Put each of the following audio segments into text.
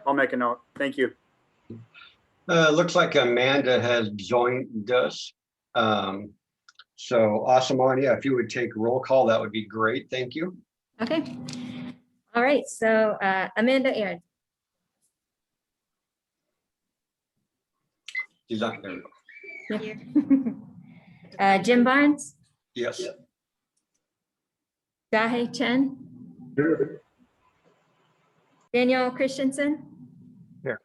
I'll make a note. Thank you. Looks like Amanda has joined us. So awesome, Anya. If you would take roll call, that would be great. Thank you. Okay. All right. So Amanda Aaron. She's not there. Jim Barnes, Yes. Dahe Chen, Daniel Christensen. Here.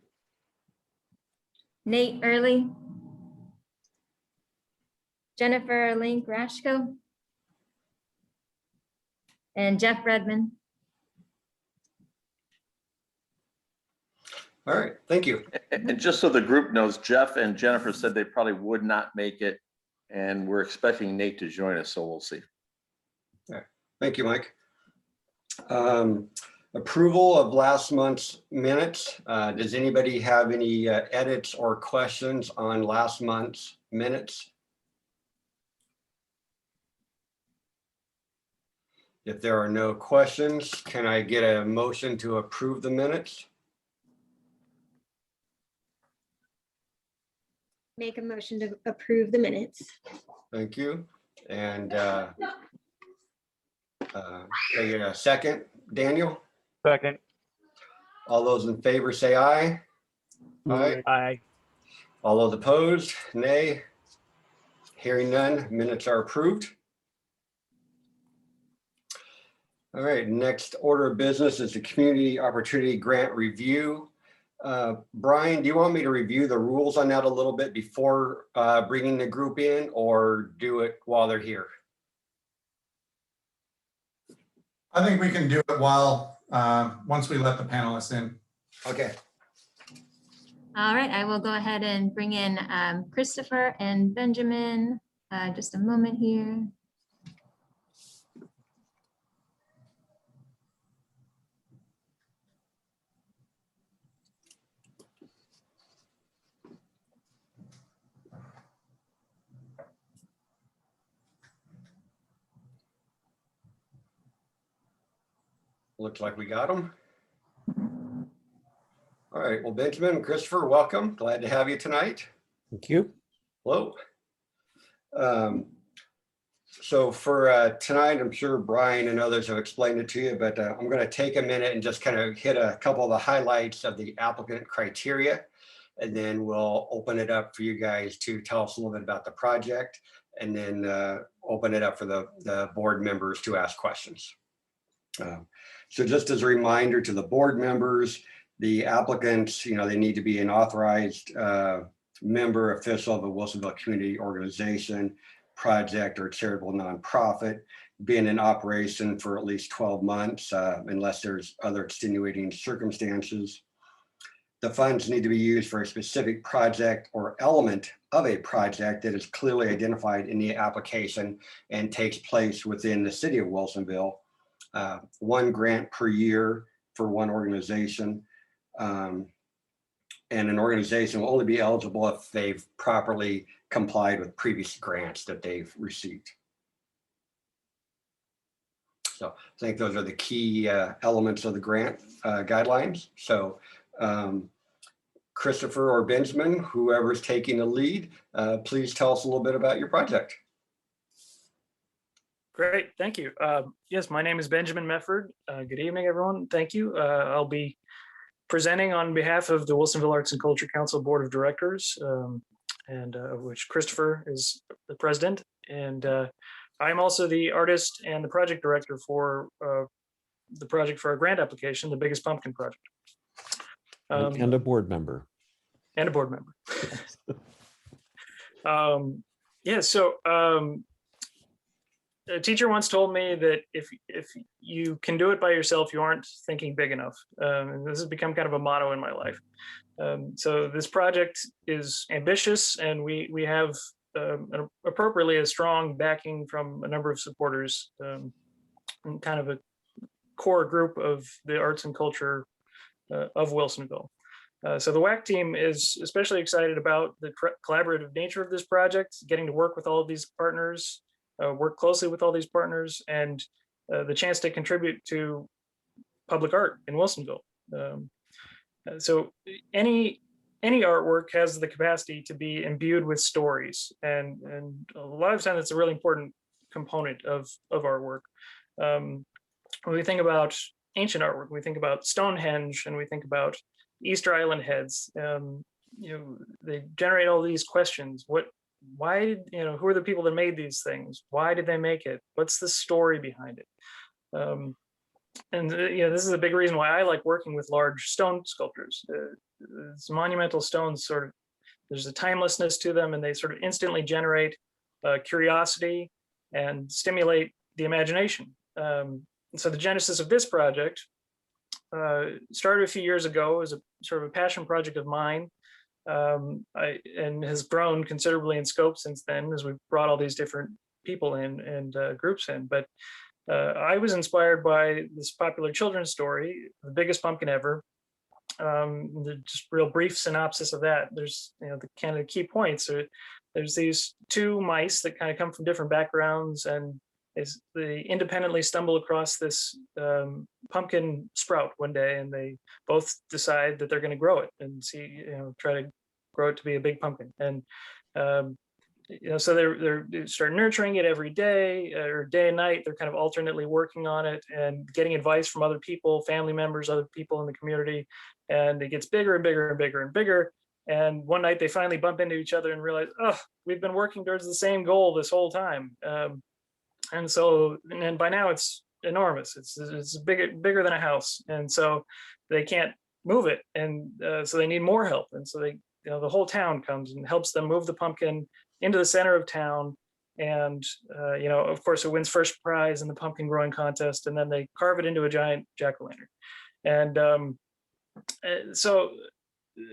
Nate Early. Jennifer Link Rashko. And Jeff Redmond. All right. Thank you. And just so the group knows, Jeff and Jennifer said they probably would not make it, and we're expecting Nate to join us, so we'll see. Okay. Thank you, Mike. Approval of last month's minutes. Does anybody have any edits or questions on last month's minutes? If there are no questions, can I get a motion to approve the minutes? Make a motion to approve the minutes. Thank you. And can I get a second? Daniel? Second. All those in favor say aye. Aye. Aye. All those opposed, nay. Hearing none, minutes are approved. All right, next order of business is the Community Opportunity Grant Review. Brian, do you want me to review the rules on that a little bit before bringing the group in, or do it while they're here? I think we can do it while, once we let the panelists in. Okay. All right, I will go ahead and bring in Christopher and Benjamin. Just a moment here. Looks like we got them. All right, well, Benjamin and Christopher, welcome. Glad to have you tonight. Thank you. Hello. So for tonight, I'm sure Brian and others have explained it to you, but I'm going to take a minute and just kind of hit a couple of the highlights of the applicant criteria, and then we'll open it up for you guys to tell us a little bit about the project, and then open it up for the board members to ask questions. So just as a reminder to the board members, the applicants, they need to be an authorized member official of a Wilsonville community organization, project, or charitable nonprofit, been in operation for at least 12 months, unless there's other extenuating circumstances. The funds need to be used for a specific project or element of a project that is clearly identified in the application and takes place within the city of Wilsonville. One grant per year for one organization. And an organization will only be eligible if they've properly complied with previous grants that they've received. So I think those are the key elements of the grant guidelines. So Christopher or Benjamin, whoever's taking the lead, please tell us a little bit about your project. Great, thank you. Yes, my name is Benjamin Mefford. Good evening, everyone. Thank you. I'll be presenting on behalf of the Wilsonville Arts and Culture Council Board of Directors, and which Christopher is the president. And I'm also the artist and the project director for the project for our grant application, the Biggest Pumpkin Project. And a board member. And a board member. Yeah, so a teacher once told me that if you can do it by yourself, you aren't thinking big enough. And this has become kind of a motto in my life. So this project is ambitious, and we have appropriately a strong backing from a number of supporters, and kind of a core group of the arts and culture of Wilsonville. So the WAC team is especially excited about the collaborative nature of this project, getting to work with all of these partners, work closely with all these partners, and the chance to contribute to public art in Wilsonville. So any artwork has the capacity to be imbued with stories, and a lot of times it's a really important component of artwork. When we think about ancient artwork, we think about Stonehenge, and we think about Easter Island heads. They generate all these questions. Why, who are the people that made these things? Why did they make it? What's the story behind it? This is a big reason why I like working with large stone sculptures. It's monumental stones, sort of, there's a timelessness to them, and they sort of instantly generate curiosity and stimulate the imagination. So the genesis of this project started a few years ago as a sort of a passion project of mine, and has grown considerably in scope since then as we've brought all these different people in and groups in. But I was inspired by this popular children's story, The Biggest Pumpkin Ever. Just real brief synopsis of that. There's, the kind of key points. There's these two mice that kind of come from different backgrounds, and they independently stumble across this pumpkin sprout one day, and they both decide that they're going to grow it and try to grow it to be a big pumpkin. And so they start nurturing it every day, or day and night. They're kind of alternately working on it and getting advice from other people, family members, other people in the community. And it gets bigger and bigger and bigger and bigger. And one night they finally bump into each other and realize, oh, we've been working towards the same goal this whole time. And by now it's enormous. It's bigger than a house. And so they can't move it. And so they need more help. And so the whole town comes and helps them move the pumpkin into the center of town. And, of course, it wins first prize in the pumpkin growing contest. And then they carve it into a giant jack-o'-lantern. And so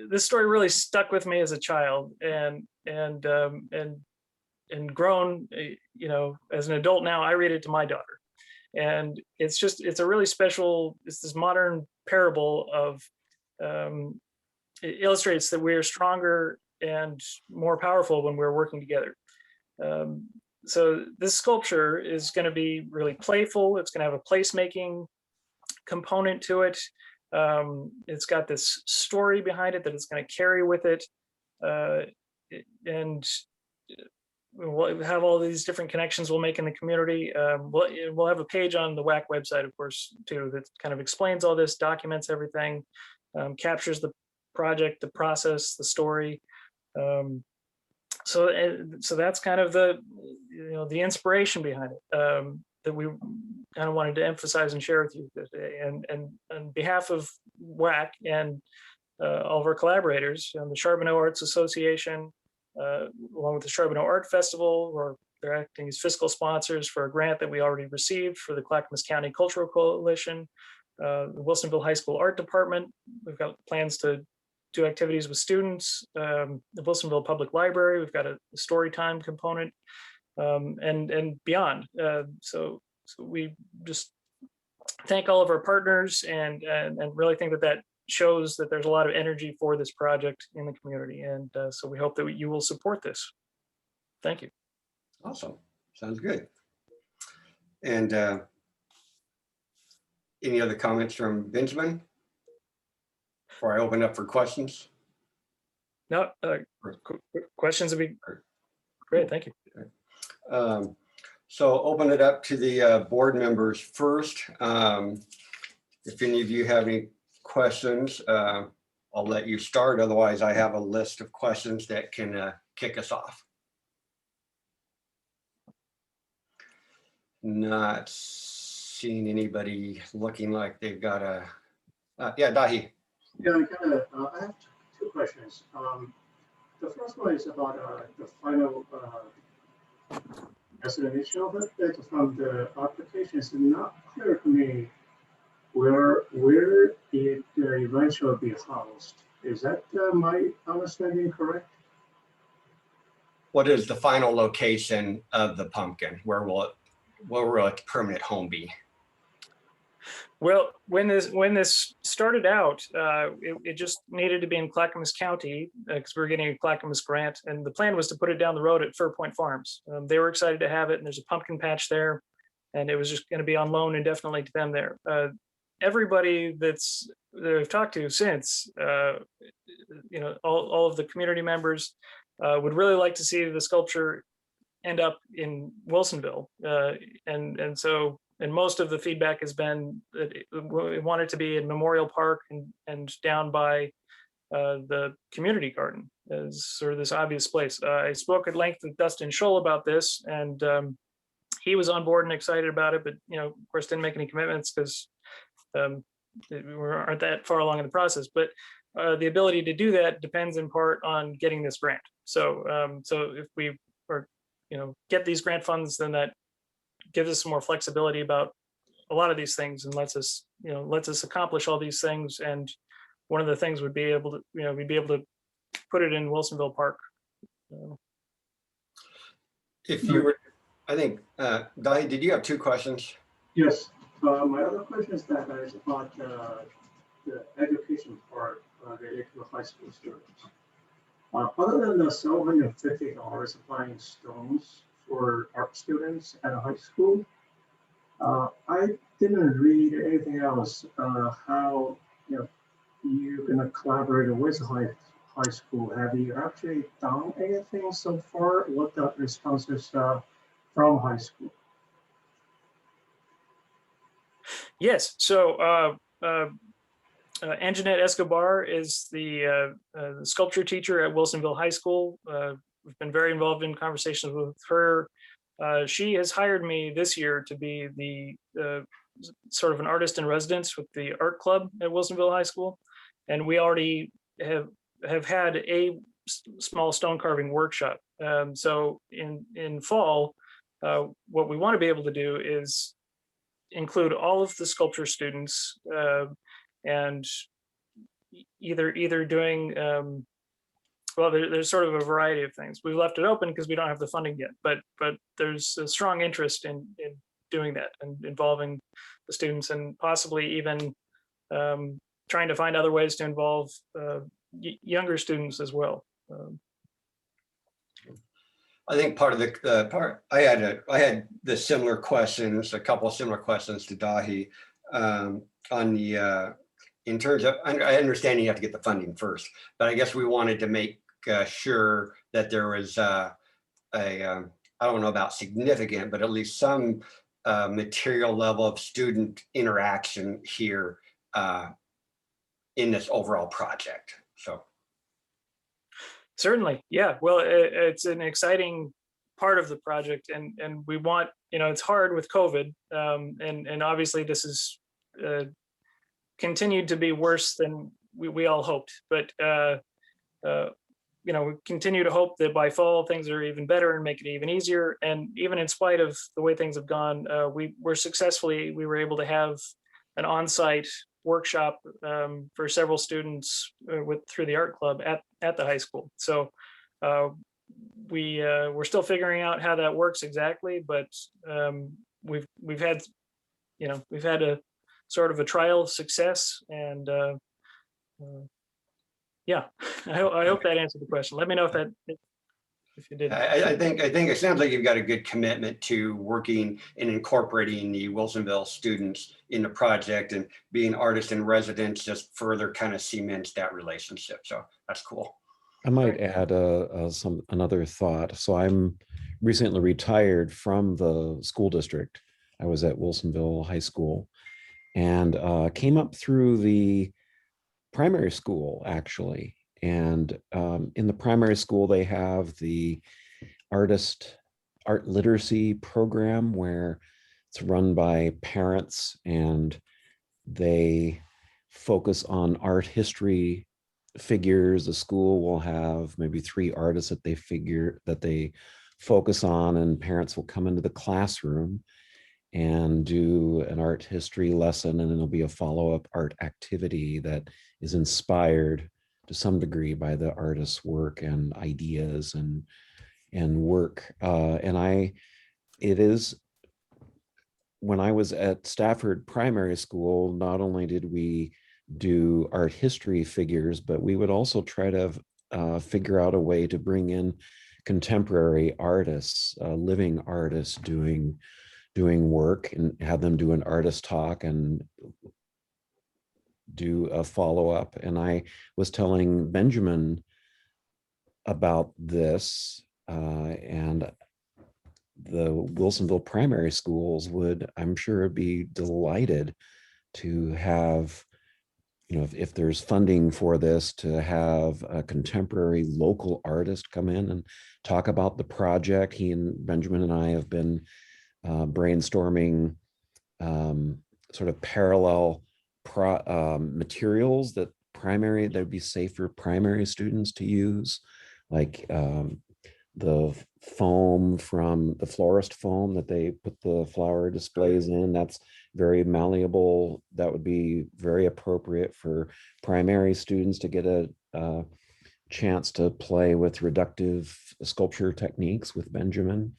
this story really stuck with me as a child, and grown, as an adult now, I read it to my daughter. And it's a really special, it's this modern parable of, it illustrates that we're stronger and more powerful when we're working together. So this sculpture is going to be really playful. It's going to have a placemaking component to it. It's got this story behind it that it's going to carry with it. And we'll have all these different connections we'll make in the community. We'll have a page on the WAC website, of course, too, that kind of explains all this, documents everything, captures the project, the process, the story. So that's kind of the inspiration behind it, that we kind of wanted to emphasize and share with you today. And on behalf of WAC and all of our collaborators, the Charbonneau Arts Association, along with the Charbonneau Art Festival, where they're acting as fiscal sponsors for a grant that we already received for the Clackamas County Cultural Coalition, the Wilsonville High School Art Department. We've got plans to do activities with students, the Wilsonville Public Library. We've got a story time component, and beyond. So we just thank all of our partners, and really think that shows that there's a lot of energy for this project in the community. And so we hope that you will support this. Thank you. Awesome. Sounds good. And any other comments from Benjamin before I open up for questions? No, questions would be great. Thank you. So open it up to the board members first. If any of you have any questions, I'll let you start. Otherwise, I have a list of questions that can kick us off. Not seeing anybody looking like they've got a, yeah, Dahi. Yeah, I have two questions. The first one is about the final explanation of it from the application. It's not clear to me where it eventually be housed. Is that my understanding correct? What is the final location of the pumpkin? Where will its permanent home be? Well, when this started out, it just needed to be in Clackamas County because we were getting a Clackamas grant, and the plan was to put it down the road at Fir Point Farms. They were excited to have it, and there's a pumpkin patch there, and it was just going to be on loan indefinitely to them there. everybody that I've talked to since, all of the community members would really like to see the sculpture end up in Wilsonville. And most of the feedback has been that we want it to be in Memorial Park and down by the community garden as sort of this obvious place. I spoke at length with Dustin Scholl about this, and he was on board and excited about it, but of course didn't make any commitments because we aren't that far along in the process. But the ability to do that depends in part on getting this grant. So if we are get these grant funds, then that gives us some more flexibility about a lot of these things and lets us accomplish all these things. And one of the things would be able to we'd be able to put it in Wilsonville Park. If you were, I think, Dahi, did you have two questions? Yes. My other question is about the education part related to high school students. Other than the $750 applying stones for art students at a high school, I didn't read anything else how you're going to collaborate with high school. Have you actually done anything so far? What the responses from high school? Yes. So Anjanette Escobar is the sculpture teacher at Wilsonville High School. We've been very involved in conversations with her. She has hired me this year to be the sort of an artist in residence with the art club at Wilsonville High School. And we already have had a small stone carving workshop. So in fall, what we want to be able to do is include all of the sculpture students and either doing well, there's sort of a variety of things. We've left it open because we don't have the funding yet, but there's a strong interest in doing that and involving the students, and possibly even trying to find other ways to involve younger students as well. I think part of the part I had the similar questions, a couple of similar questions to Dahi on the in terms of, I understand you have to get the funding first, but I guess we wanted to make sure that there was I don't know about significant, but at least some material level of student interaction here in this overall project. So. Certainly, yeah. Well, it's an exciting part of the project, and we want, it's hard with COVID, and obviously this is continued to be worse than we all hoped. But we continue to hope that by fall things are even better and make it even easier. And even in spite of the way things have gone, we were able to have an on-site workshop for several students through the art club at the high school. So we're still figuring out how that works exactly, but we've had a sort of a trial success, and yeah, I hope that answered the question. Let me know if you did. I think it sounds like you've got a good commitment to working and incorporating the Wilsonville students in the project, and being artist in residence just further kind of cements that relationship. So that's cool. I might add another thought. So I'm recently retired from the school district. I was at Wilsonville High School and came up through the primary school, actually. And in the primary school, they have the art literacy program where it's run by parents, and they focus on art history figures. The school will have maybe 3 artists that they focus on, and parents will come into the classroom and do an art history lesson, and then there'll be a follow-up art activity that is inspired to some degree by the artist's work and ideas and work. When I was at Stafford Primary School, not only did we do art history figures, but we would also try to figure out a way to bring in contemporary artists, living artists doing work, and have them do an artist talk and do a follow-up. And I was telling Benjamin about this, and the Wilsonville primary schools would, I'm sure, be delighted to have, if there's funding for this, to have a contemporary local artist come in and talk about the project. He and Benjamin and I have been brainstorming sort of parallel materials that would be safe for primary students to use, like the foam from the florist foam that they put the flower displays in. That's very malleable. That would be very appropriate for primary students to get a chance to play with reductive sculpture techniques with Benjamin.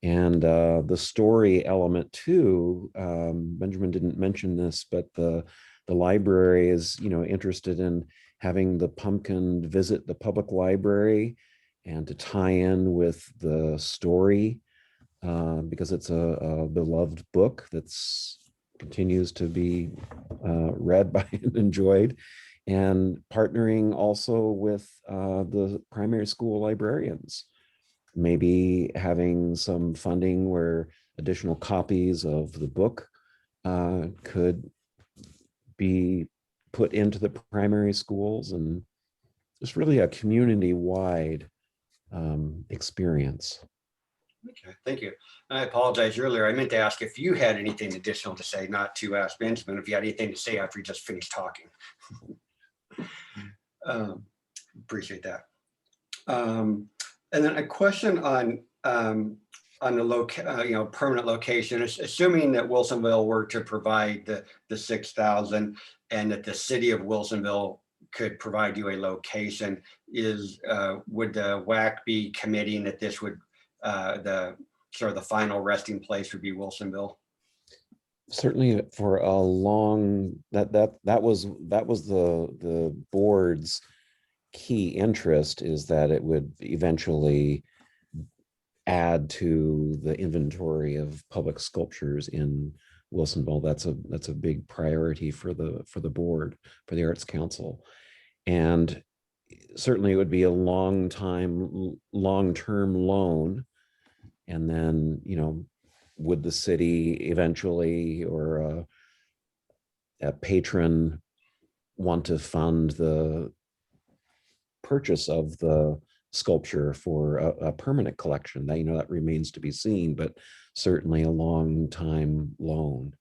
And the story element too, Benjamin didn't mention this, but the library is, interested in having the pumpkin visit the public library and to tie in with the story, because it's a beloved book that's continues to be read by and enjoyed, and partnering also with the primary school librarians, maybe having some funding where additional copies of the book could be put into the primary schools, and it's really a community-wide experience. Okay, thank you. I apologize earlier. I meant to ask if you had anything additional to say, not to ask Benjamin if you had anything to say after you just finished talking. Appreciate that. And then a question on the permanent location. Assuming that Wilsonville were to provide the 6,000 and that the city of Wilsonville could provide you a location, would the WAC be committing that this would the final resting place would be Wilsonville? Certainly for a long, that was the board's key interest, is that it would eventually add to the inventory of public sculptures in Wilsonville. That's a big priority for the board, for the Arts Council. And certainly it would be a long-term loan. And then, would the city eventually, or a patron, want to fund the purchase of the sculpture for a permanent collection? That remains to be seen, but certainly a long time loan.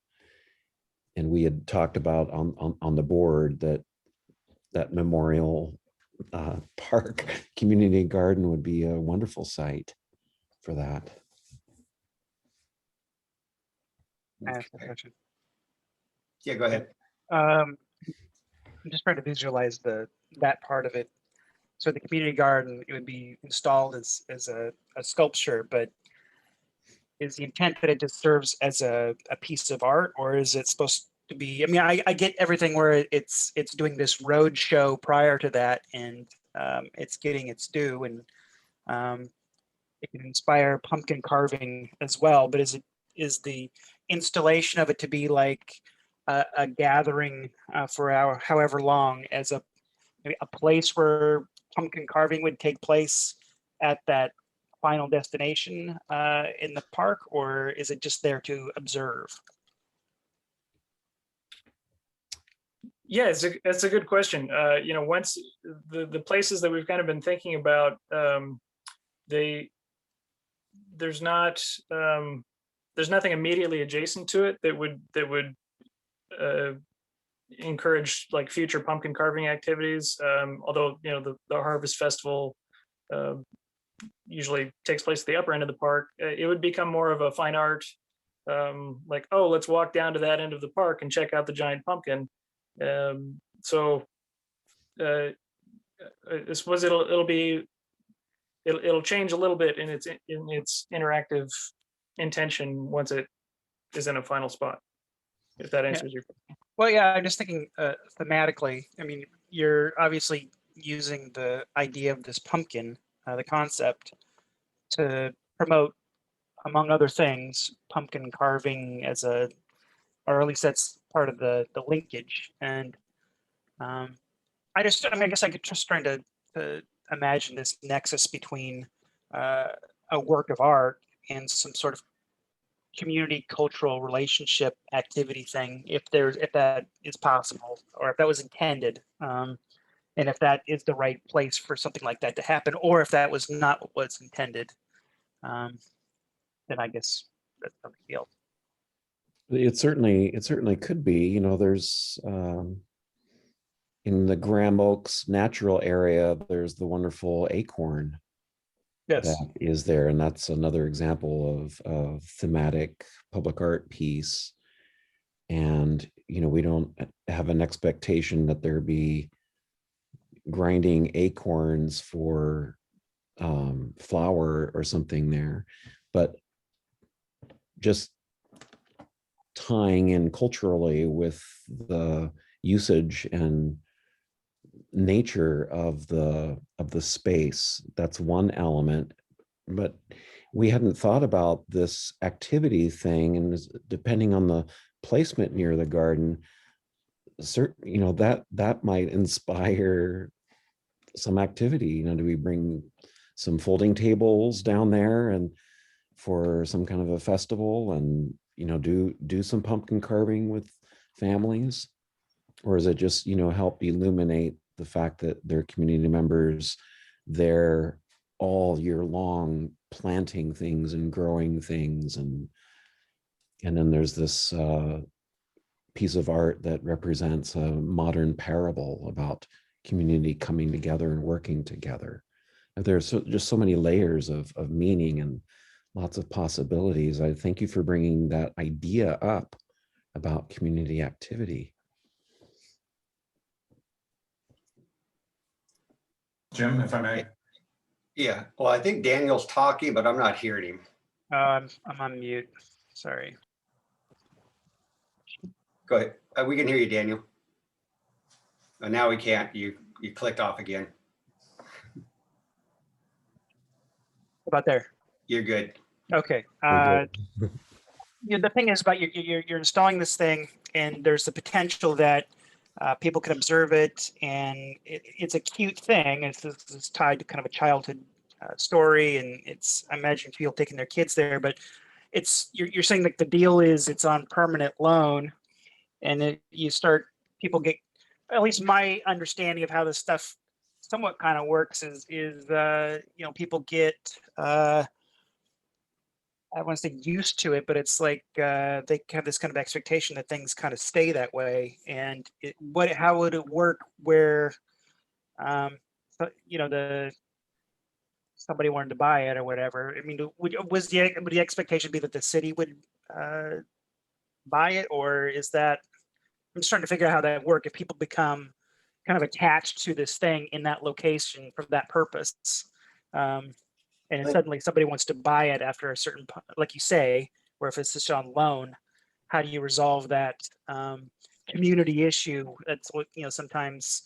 And we had talked about on the board that Memorial Park community garden would be a wonderful site for that. I have a question. Yeah, go ahead. I'm just trying to visualize that part of it. So the community garden, it would be installed as a sculpture, but is the intent that it just serves as a piece of art, or is it supposed to be? I mean, I get everything where it's doing this road show prior to that, and it's getting its due, and it can inspire pumpkin carving as well. But is the installation of it to be like a gathering for however long, as maybe a place where pumpkin carving would take place at that final destination in the park, or is it just there to observe? Yeah, it's a good question. Once the places that we've kind of been thinking about, there's nothing immediately adjacent to it that would encourage like future pumpkin carving activities. Although the Harvest Festival usually takes place at the upper end of the park, it would become more of a fine art. Like, oh, let's walk down to that end of the park and check out the giant pumpkin. So I suppose it'll change a little bit in its interactive intention once it is in a final spot, if that answers your question. Well, yeah, I'm just thinking thematically. I mean, you're obviously using the idea of this pumpkin, the concept, to promote, among other things, pumpkin carving as or at least that's part of the linkage. And I guess I could just trying to imagine this nexus between a work of art and some sort of community cultural relationship activity thing, if that is possible, or if that was intended, and if that is the right place for something like that to happen, or if that was not what was intended, then I guess that's something else. It certainly could be. You know, there's in the Graham Oaks natural area, there's the wonderful acorn Yes. that is there, and that's another example of thematic public art piece. And you know, we don't have an expectation that there be grinding acorns for flour or something there, but just tying in culturally with the usage and nature of the space. That's one element, but we hadn't thought about this activity thing, and depending on the placement near the garden, you know, that might inspire some activity. You know, do we bring some folding tables down there and for some kind of a festival, and you know, do some pumpkin carving with families? Or is it just, you know, help illuminate the fact that they're community members, they're all year long planting things and growing things, and then there's this piece of art that represents a modern parable about community coming together and working together. There's just so many layers of meaning and lots of possibilities. I thank you for bringing that idea up about community activity. Jim, if I may. Yeah, well, I think Daniel's talking, but I'm not hearing him. I'm on mute. Sorry. Go ahead. We can hear you, Daniel. Now we can't. You clicked off again. About there. You're good. Okay. The thing is about you're installing this thing, and there's the potential that people can observe it, and it's a cute thing. It's tied to kind of a childhood story, and I imagine people taking their kids there. But you're saying that the deal is it's on permanent loan, and people get, at least my understanding of how this stuff somewhat kind of works is people get I want to say used to it, but it's like they have this kind of expectation that things kind of stay that way. And how would it work where, somebody wanted to buy it or whatever? I mean, would the expectation be that the city would buy it, or is that? I'm just trying to figure out how that would work if people become kind of attached to this thing in that location for that purpose. And suddenly somebody wants to buy it after a certain, like you say, where if it's just on loan, how do you resolve that community issue? That's what, sometimes,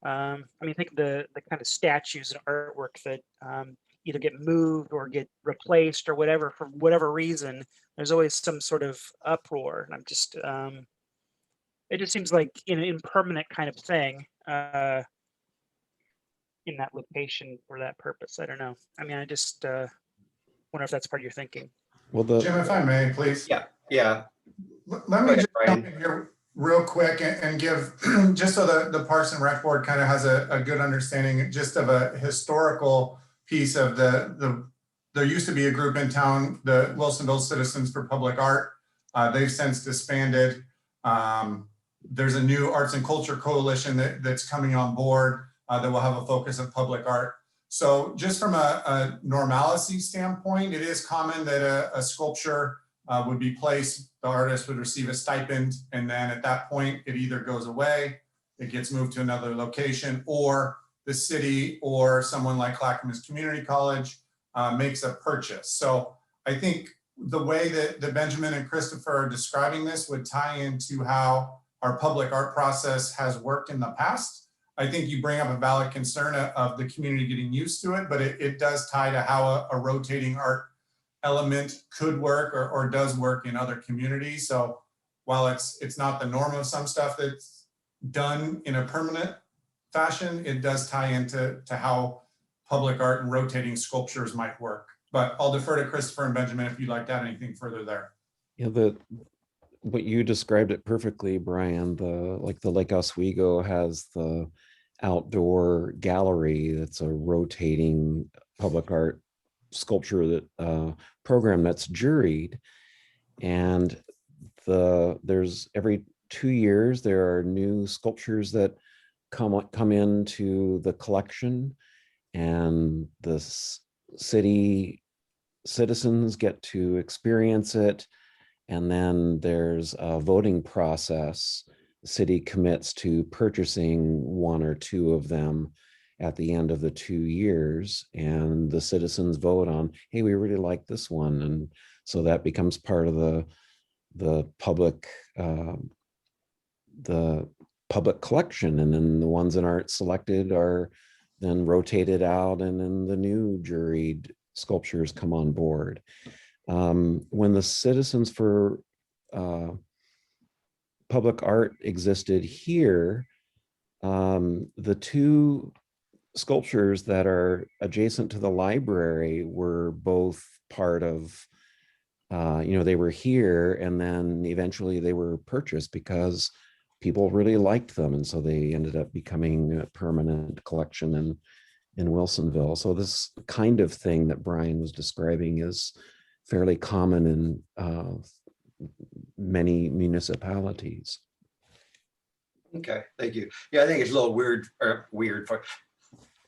think of the kind of statues and artwork that either get moved or get replaced or whatever, for whatever reason, there's always some sort of uproar. And I'm just, it just seems like an impermanent kind of thing. In that location for that purpose. I don't know. I mean, I just wonder if that's part of your thinking. Well, Jim, if I may, please. Yeah. Let me just jump in here real quick and give, just so the Parks and Rec Board kind of has a good understanding just of a historical piece of there used to be a group in town, the Wilsonville Citizens for Public Art. They've since disbanded. There's a new Arts and Culture Coalition that's coming on board. That will have a focus of public art. So just from a normalcy standpoint, it is common that a sculpture would be placed, the artist would receive a stipend, and then at that point, it either goes away, it gets moved to another location, or the city or someone like Clackamas Community College makes a purchase. So I think the way that Benjamin and Christopher are describing this would tie into how our public art process has worked in the past. I think you bring up a valid concern of the community getting used to it, but it does tie to how a rotating art element could work or does work in other communities. So while it's not the norm of some stuff that's done in a permanent fashion, it does tie into how public art and rotating sculptures might work. But I'll defer to Christopher and Benjamin if you'd like to add anything further there. Yeah, what you described it perfectly, Brian. The Lake Oswego has the outdoor gallery that's a rotating public art sculpture that program that's juried, and there's every 2 years there are new sculptures that come into the collection, and the city citizens get to experience it. And then there's a voting process. The city commits to purchasing 1 or 2 of them at the end of the 2 years, and the citizens vote on, hey, we really like this one. And so that becomes part of the public collection. And then the ones that aren't selected are then rotated out, and then the new juried sculptures come on board. When the Citizens for Public Art existed here, the 2 sculptures that are adjacent to the library were both part of, they were here, and then eventually they were purchased because people really liked them. And so they ended up becoming a permanent collection in Wilsonville. So this kind of thing that Brian was describing is fairly common in many municipalities. Okay, thank you. Yeah, I think it's a little weird for,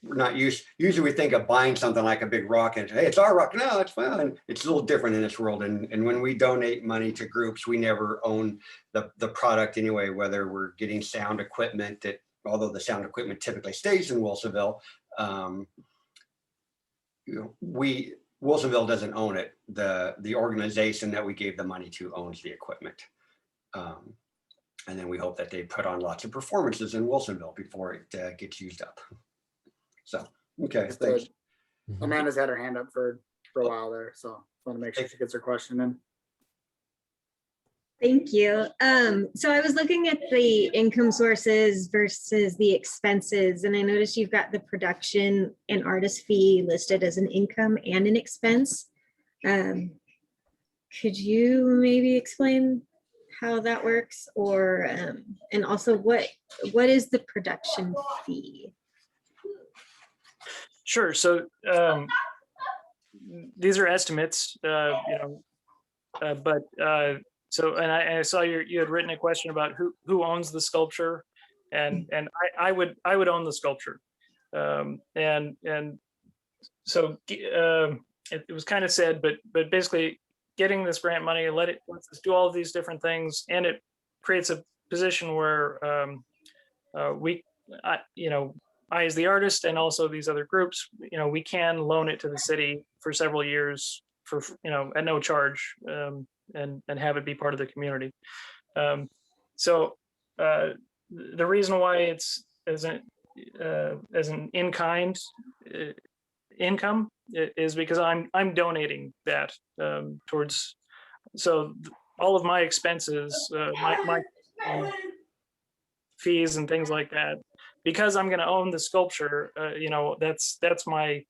we're not used, usually we think of buying something like a big rock and hey, it's our rock. No, it's fine. It's a little different in this world. And when we donate money to groups, we never own the product anyway, whether we're getting sound equipment that, although the sound equipment typically stays in Wilsonville, Wilsonville doesn't own it. The organization that we gave the money to owns the equipment. And then we hope that they put on lots of performances in Wilsonville before it gets used up. So, okay, thanks. Amanda's had her hand up for a while there, so I want to make sure she gets her question in. Thank you. So I was looking at the income sources versus the expenses, and I noticed you've got the production and artist fee listed as an income and an expense. Could you maybe explain how that works, or and also what is the production fee? Sure. So these are estimates, but so, and I saw you had written a question about who owns the sculpture, and I would own the sculpture, and so it was kind of said, but basically getting this grant money lets us do all of these different things, and it creates a position where I as the artist and also these other groups, we can loan it to the city for several years for at no charge, and have it be part of the community. So the reason why it's as an in-kind income is because I'm donating that towards, so all of my expenses, my fees and things like that, because I'm going to own the sculpture, that's my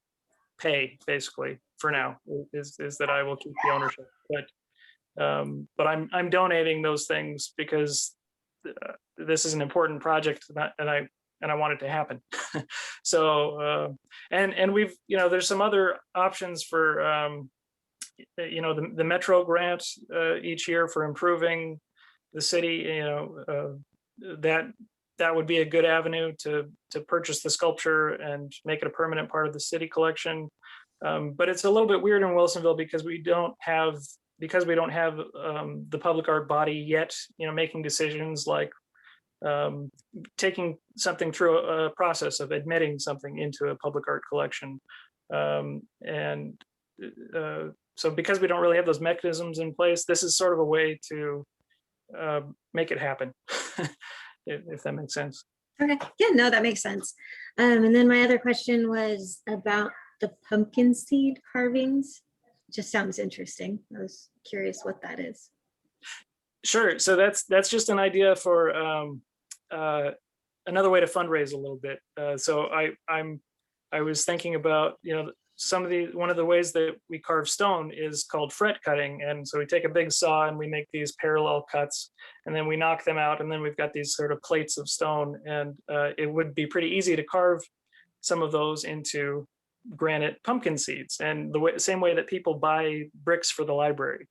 pay basically for now, is that I will keep the ownership. But I'm donating those things because this is an important project, and I want it to happen. So and we've there's some other options for the Metro grant each year for improving the city. That would be a good avenue to purchase the sculpture and make it a permanent part of the city collection. But it's a little bit weird in Wilsonville because we don't have the public art body yet, making decisions like taking something through a process of admitting something into a public art collection. So because we don't really have those mechanisms in place, this is sort of a way to make it happen. If that makes sense. Okay, yeah, no, that makes sense. And then my other question was about the pumpkin seed carvings. Just sounds interesting. I was curious what that is. Sure. So that's just an idea for another way to fundraise a little bit. So I was thinking about, one of the ways that we carve stone is called fret cutting. And so we take a big saw and we make these parallel cuts, and then we knock them out, and then we've got these sort of plates of stone. And it would be pretty easy to carve some of those into granite pumpkin seeds. And same way that people buy bricks for the library,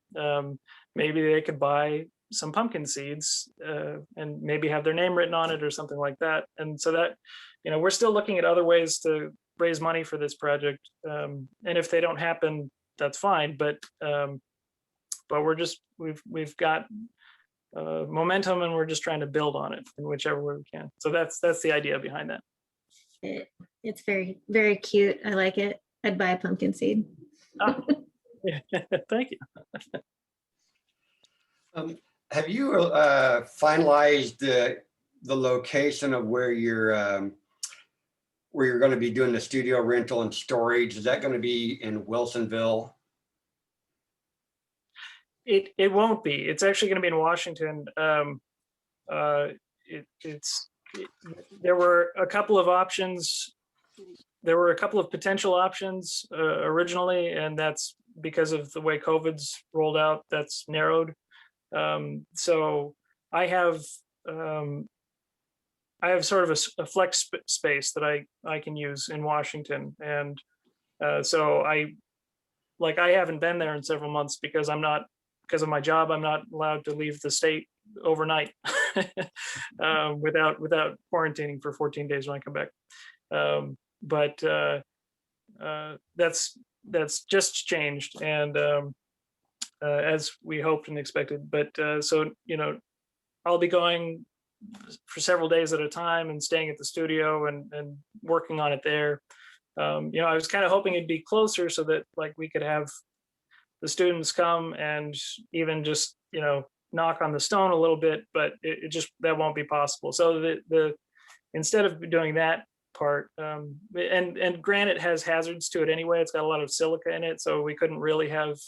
maybe they could buy some pumpkin seeds and maybe have their name written on it or something like that. And so that, we're still looking at other ways to raise money for this project. And if they don't happen, that's fine. But we've got momentum, and we're just trying to build on it in whichever way we can. So that's the idea behind that. It's very, very cute. I like it. I'd buy a pumpkin seed. Oh, yeah. Thank you. Have you finalized the location of where you're going to be doing the studio rental and storage? Is that going to be in Wilsonville? It won't be. It's actually going to be in Washington. There were a couple of options. There were a couple of potential options originally, and that's because of the way COVID's rolled out, that's narrowed. So I have sort of a flex space that I can use in Washington. And so I haven't been there in several months because of my job, I'm not allowed to leave the state overnight without quarantining for 14 days when I come back. But that's just changed, and as we hoped and expected. But so I'll be going for several days at a time and staying at the studio and working on it there. I was kind of hoping it'd be closer so that we could have the students come and even just knock on the stone a little bit, but that won't be possible. So instead of doing that part, and granite has hazards to it anyway, it's got a lot of silica in it, so we couldn't really have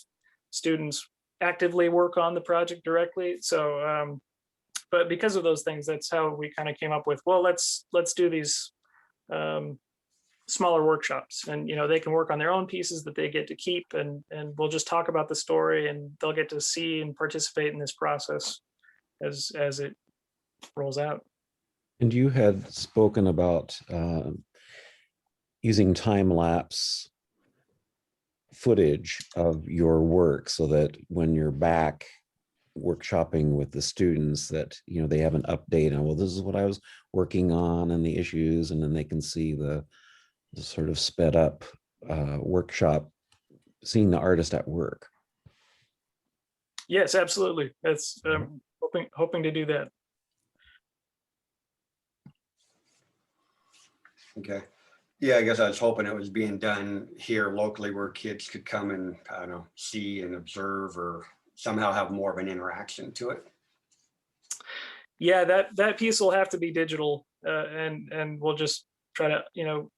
students actively work on the project directly. So but because of those things, that's how we kind of came up with, well, let's do these smaller workshops, and they can work on their own pieces that they get to keep, and we'll just talk about the story, and they'll get to see and participate in this process as it rolls out. And you had spoken about using time-lapse footage of your work so that when you're back workshopping with the students, that they have an update on, well, this is what I was working on and the issues, and then they can see the sort of sped up workshop, seeing the artist at work. Yes, absolutely. That's hoping to do that. Okay. Yeah, I guess I was hoping it was being done here locally where kids could come and, I don't know, see and observe, or somehow have more of an interaction to it. Yeah, that piece will have to be digital, and we'll just try to,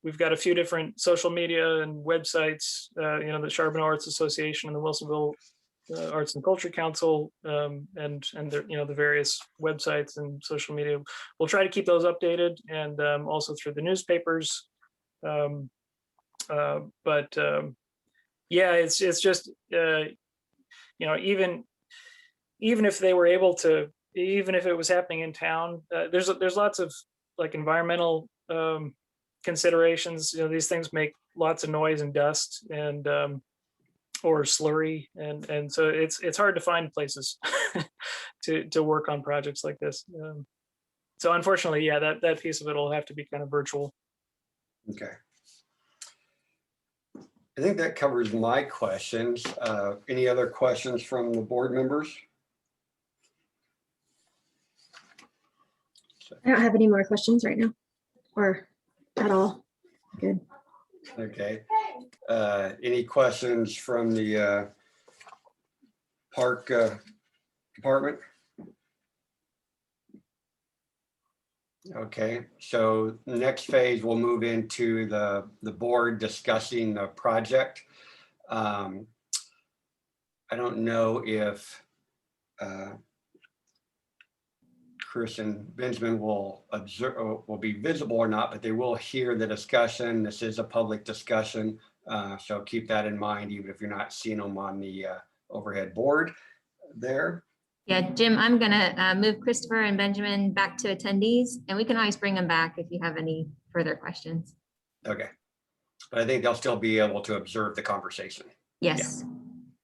we've got a few different social media and websites, the Charbonneau Arts Association and the Wilsonville Arts and Culture Council, and the various websites and social media. We'll try to keep those updated, and also through the newspapers. Yeah, it's just even if they were able to, even if it was happening in town, there's lots of environmental considerations. These things make lots of noise and dust, and or slurry, and so it's hard to find places to work on projects like this. So unfortunately, yeah, that piece of it will have to be kind of virtual. Okay. I think that covers my questions. Any other questions from the board members? I don't have any more questions right now, or at all. Good. Okay. Any questions from the park department? Okay, so next phase, we'll move into the board discussing the project. I don't know if Chris and Benjamin will observe, will be visible or not, but they will hear the discussion. This is a public discussion. So keep that in mind, even if you're not seeing them on the overhead board there. Yeah, Jim, I'm gonna move Christopher and Benjamin back to attendees, and we can always bring them back if you have any further questions. Okay. But I think they'll still be able to observe the conversation. Yes.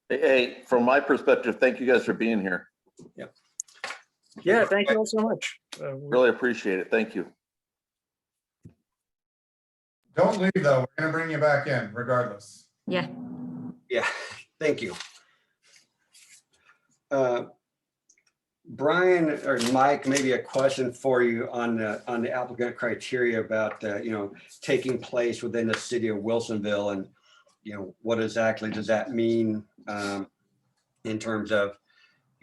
Hey, from my perspective, thank you guys for being here. Yeah, thank you all so much. Really appreciate it. Thank you. Don't leave though. We're gonna bring you back in regardless. Yeah. Yeah, thank you. Brian or Mike, maybe a question for you on the applicant criteria about taking place within the city of Wilsonville, and what exactly does that mean in terms of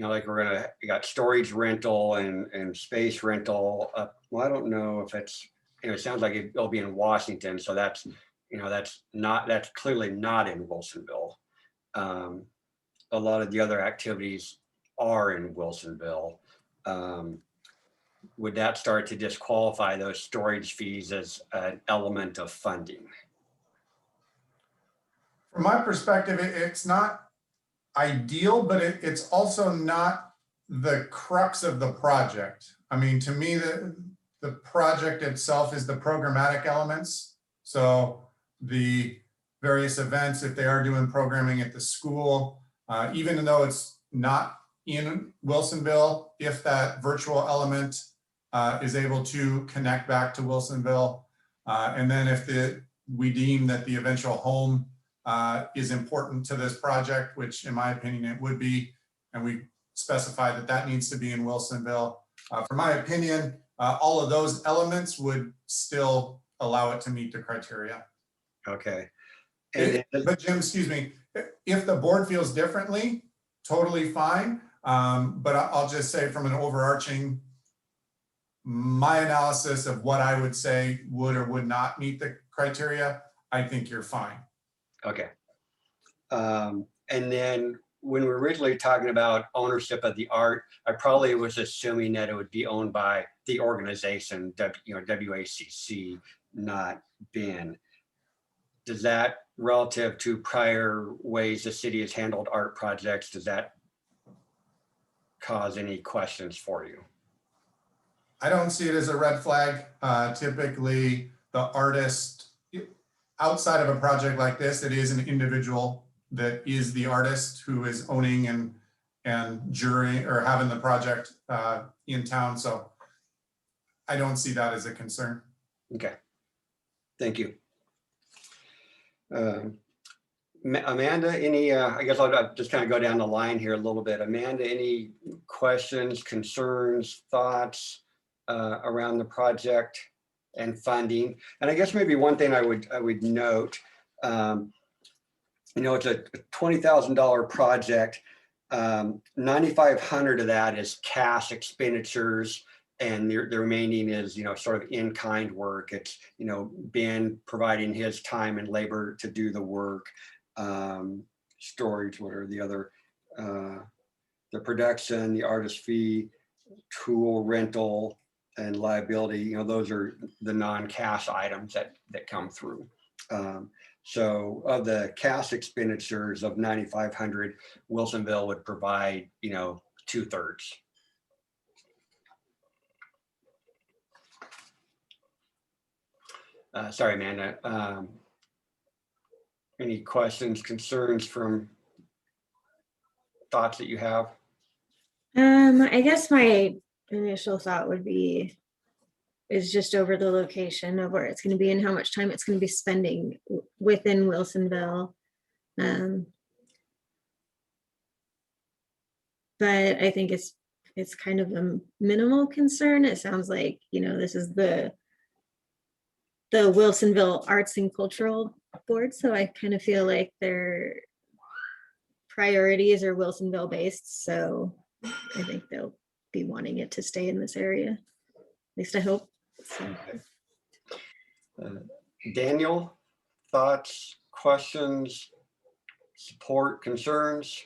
like we got storage rental and space rental. Well, I don't know if it's it sounds like it'll be in Washington, so that's that's clearly not in Wilsonville. A lot of the other activities are in Wilsonville. Would that start to disqualify those storage fees as an element of funding? From my perspective, it's not ideal, but it's also not the crux of the project. I mean, to me, the project itself is the programmatic elements. So the various events, if they are doing programming at the school, even though it's not in Wilsonville, if that virtual element is able to connect back to Wilsonville, and then if we deem that the eventual home is important to this project, which in my opinion it would be, and we specify that that needs to be in Wilsonville. For my opinion, all of those elements would still allow it to meet the criteria. Okay. But Jim, excuse me, if the board feels differently, totally fine. But I'll just say from an overarching, my analysis of what I would say would or would not meet the criteria, I think you're fine. Okay. And then when we're originally talking about ownership of the art, I probably was assuming that it would be owned by the organization, WACC, not Ben. Does that, relative to prior ways the city has handled art projects, does that cause any questions for you? I don't see it as a red flag. Typically, the artist, outside of a project like this, it is an individual that is the artist who is owning and jury or having the project in town. So I don't see that as a concern. Okay, thank you. Amanda, any, I guess I'll just kind of go down the line here a little bit. Amanda, any questions, concerns, thoughts around the project and funding? And I guess maybe one thing I would note, it's a $20,000 project. 9,500 of that is cash expenditures, and the remaining is, sort of in-kind work. It's, Ben providing his time and labor to do the work, storage, what are the other, the production, the artist fee, tool rental, and liability. Those are the non-cash items that come through. So of the cash expenditures of 9,500, Wilsonville would provide, 2/3. Sorry, Amanda. Any questions, concerns from thoughts that you have? I guess my initial thought would be is just over the location of where it's going to be and how much time it's going to be spending within Wilsonville. But I think it's kind of a minimal concern. It sounds like, this is the Wilsonville Arts and Cultural Board. So I kind of feel like their priorities are Wilsonville based. So I think they'll be wanting it to stay in this area. At least I hope. So. Daniel, thoughts, questions, support, concerns?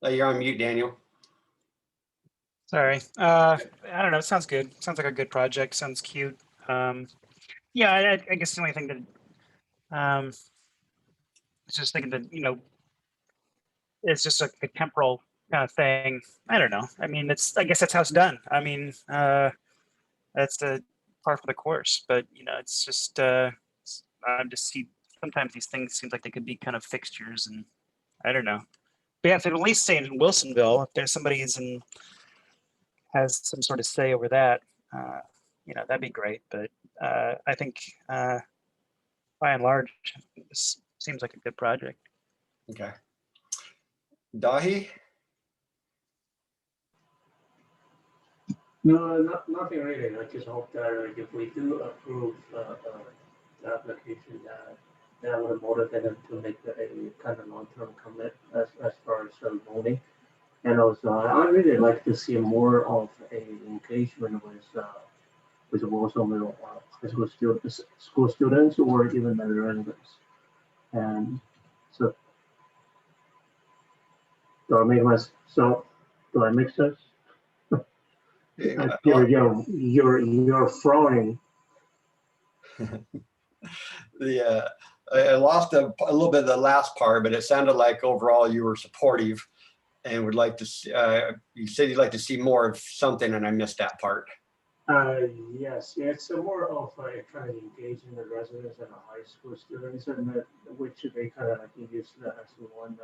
Oh, you're on mute, Daniel. Sorry. I don't know. It sounds good. Sounds like a good project. Sounds cute. Yeah, I guess the only thing that I was just thinking that, it's just a temporal kind of thing. I don't know. I mean, I guess that's how it's done. I mean, that's the par for the course. But it's just I'm just see sometimes these things seems like they could be kind of fixtures, and I don't know. But yeah, if it at least stay in Wilsonville, if there's somebody has some sort of say over that, that'd be great. But I think by and large, this seems like a good project. Okay. Dahi? No, nothing really. I just hope that if we do approve the application, that would motivate them to make a kind of long-term commit as far as voting. And also, I really like to see more of a engagement with Wilsonville high school students or even the residents. And so, do I make sense? Yeah, You're frowning. I lost a little bit of the last part, but it sounded like overall you were supportive and would like to see, you said you'd like to see more of something, and I missed that part. Yes, it's more of a kind of engaging the residents and the high school students, and which they kind of use that as one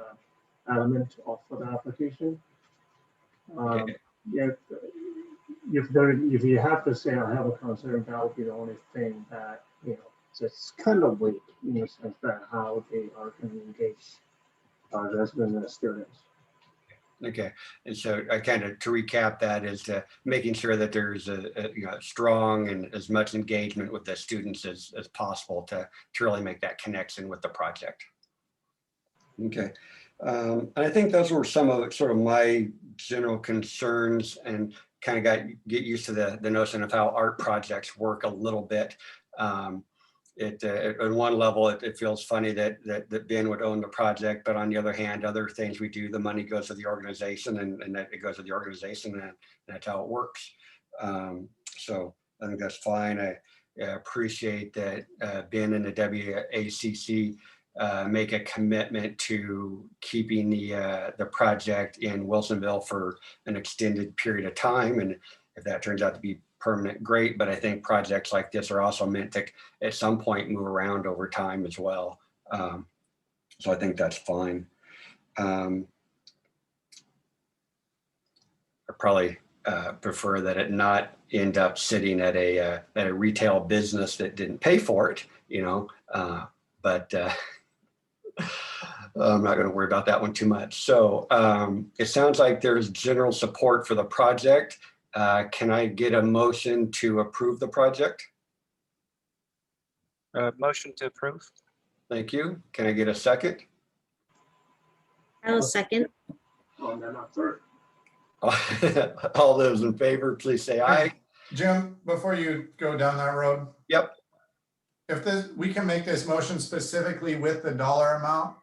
element of the application. Okay. Yeah, if you have to say I have a concern, that would be the only thing that it's kind of weak in the sense that how they are going to engage residents and students. Okay, and so I kind of, to recap that, is making sure that there's a strong and as much engagement with the students as possible to really make that connection with the project. Okay, and I think those were some of sort of my general concerns, and kind of get used to the notion of how art projects work a little bit. On one level, it feels funny that Ben would own the project, but on the other hand, other things we do, the money goes to the organization, and that it goes to the organization, and that's how it works. So I think that's fine. I appreciate that Ben and the WACC make a commitment to keeping the project in Wilsonville for an extended period of time, and if that turns out to be permanent, great. But I think projects like this are also meant to at some point move around over time as well. So I think that's fine. I probably prefer that it not end up sitting at a retail business that didn't pay for it, but I'm not going to worry about that one too much. So it sounds like there's general support for the project. Can I get a motion to approve the project? Motion to approve. Thank you. Can I get a second? I'll second. Oh, and then a third. All those in favor, please say aye. Jim, before you go down that road. Yep. If we can make this motion specifically with the dollar amount.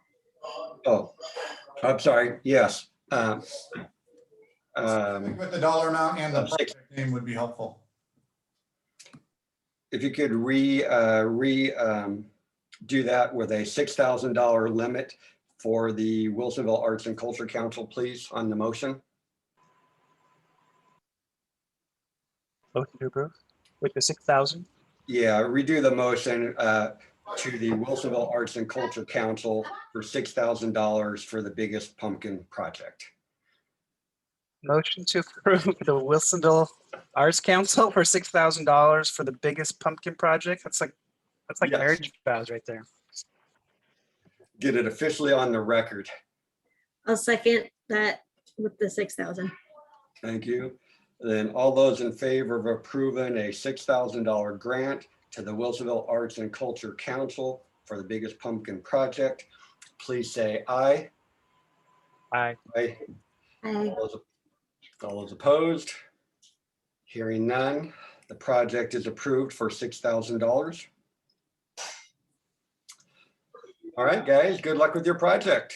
Oh, I'm sorry. Yes. With the dollar amount and the project name would be helpful. If you could do that with a $6,000 limit for the Wilsonville Arts and Culture Council, please, on the motion. Motion to approve with the 6,000. Yeah, redo the motion to the Wilsonville Arts and Culture Council for $6,000 for the Biggest Pumpkin project. Motion to approve the Wilsonville Arts Council for $6,000 for the Biggest Pumpkin project. That's like Yes. marriage vows right there. Get it officially on the record. I'll second that with the 6,000. Thank you. Then all those in favor of approving a $6,000 grant to the Wilsonville Arts and Culture Council for the Biggest Pumpkin project, please say aye. Aye. Aye. Aye. All those opposed? Hearing none, the project is approved for $6,000. All right, guys, good luck with your project.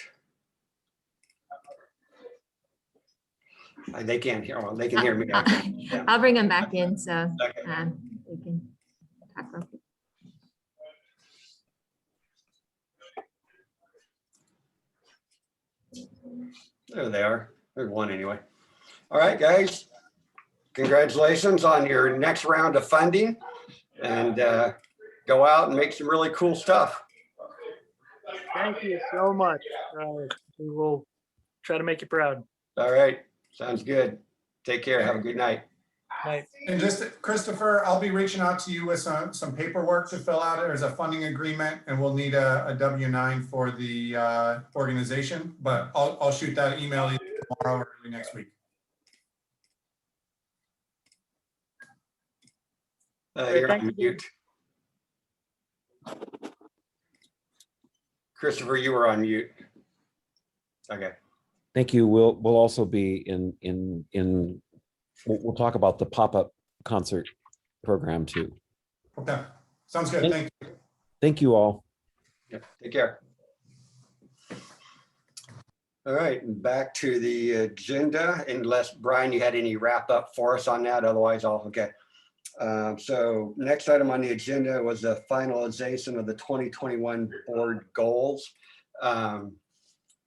They can't hear, well, they can hear me. I can't. Yeah. I'll bring him back in, so Okay. we can talk real quick. There they are. There's one anyway. All right, guys. Congratulations on your next round of funding, and go out and make some really cool stuff. Thank you so much. We will try to make you proud. All right. Sounds good. Take care. Have a good night. Night. And just, Christopher, I'll be reaching out to you with some paperwork to fill out. There's a funding agreement and we'll need a W-9 for the organization, but I'll shoot that email either tomorrow or early next week. You're thank on you. mute. Christopher, you were on mute. Okay. Thank you. We'll also be we'll talk about the pop-up concert program too. Okay, sounds good. Thank you. Thank you all. Yeah, take care. All right, back to the agenda, unless Brian, you had any wrap up for us on that, otherwise I'll, okay. So next item on the agenda was the finalization of the 2021 board goals.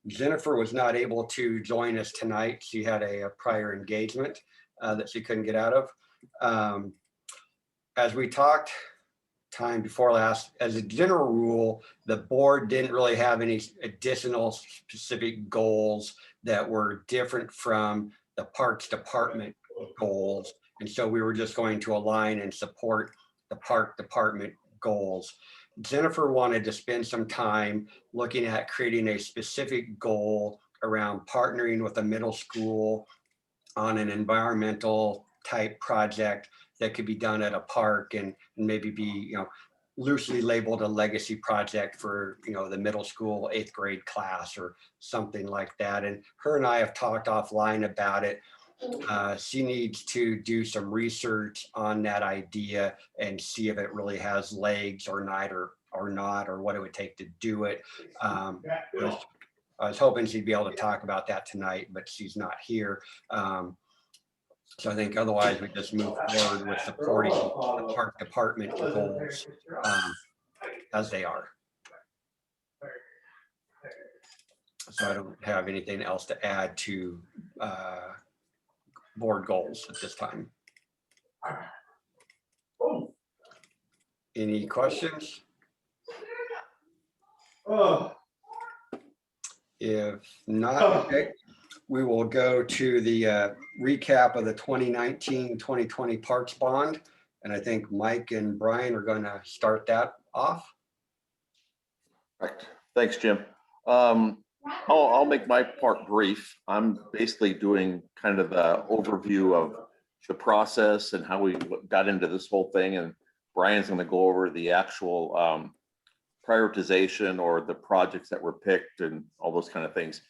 Jennifer was not able to join us tonight. She had a prior engagement that she couldn't get out of. As we talked time before last, as a general rule, the board didn't really have any additional specific goals that were different from the Parks Department goals. And so we were just going to align and support the Park Department goals. Jennifer wanted to spend some time looking at creating a specific goal around partnering with a middle school on an environmental type project that could be done at a park and maybe be, loosely labeled a legacy project for, the middle school 8th grade class or something like that. And her and I have talked offline about it. She needs to do some research on that idea and see if it really has legs or not, or what it would take to do it. I was hoping she'd be able to talk about that tonight, but she's not here. So I think otherwise we just move forward with supporting the Park Department goals as they are. So I don't have anything else to add to board goals at this time. Any questions? If not, okay, we will go to the recap of the 2019-2020 Parks Bond. And I think Mike and Brian are going to start that off. Right. Thanks, Jim. I'll make my part brief. I'm basically doing kind of the overview of the process and how we got into this whole thing. And Brian's going to go over the actual prioritization or the projects that were picked and all those kind of things.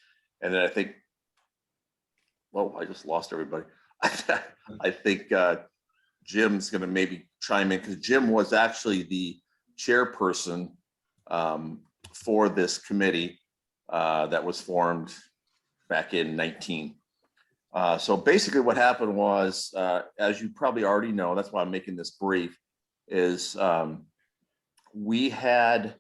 And then I think, well, I just lost everybody. I think Jim's going to maybe chime in because Jim was actually the chairperson for this committee that was formed back in 19. So basically what happened was, as you probably already know, that's why I'm making this brief, is we had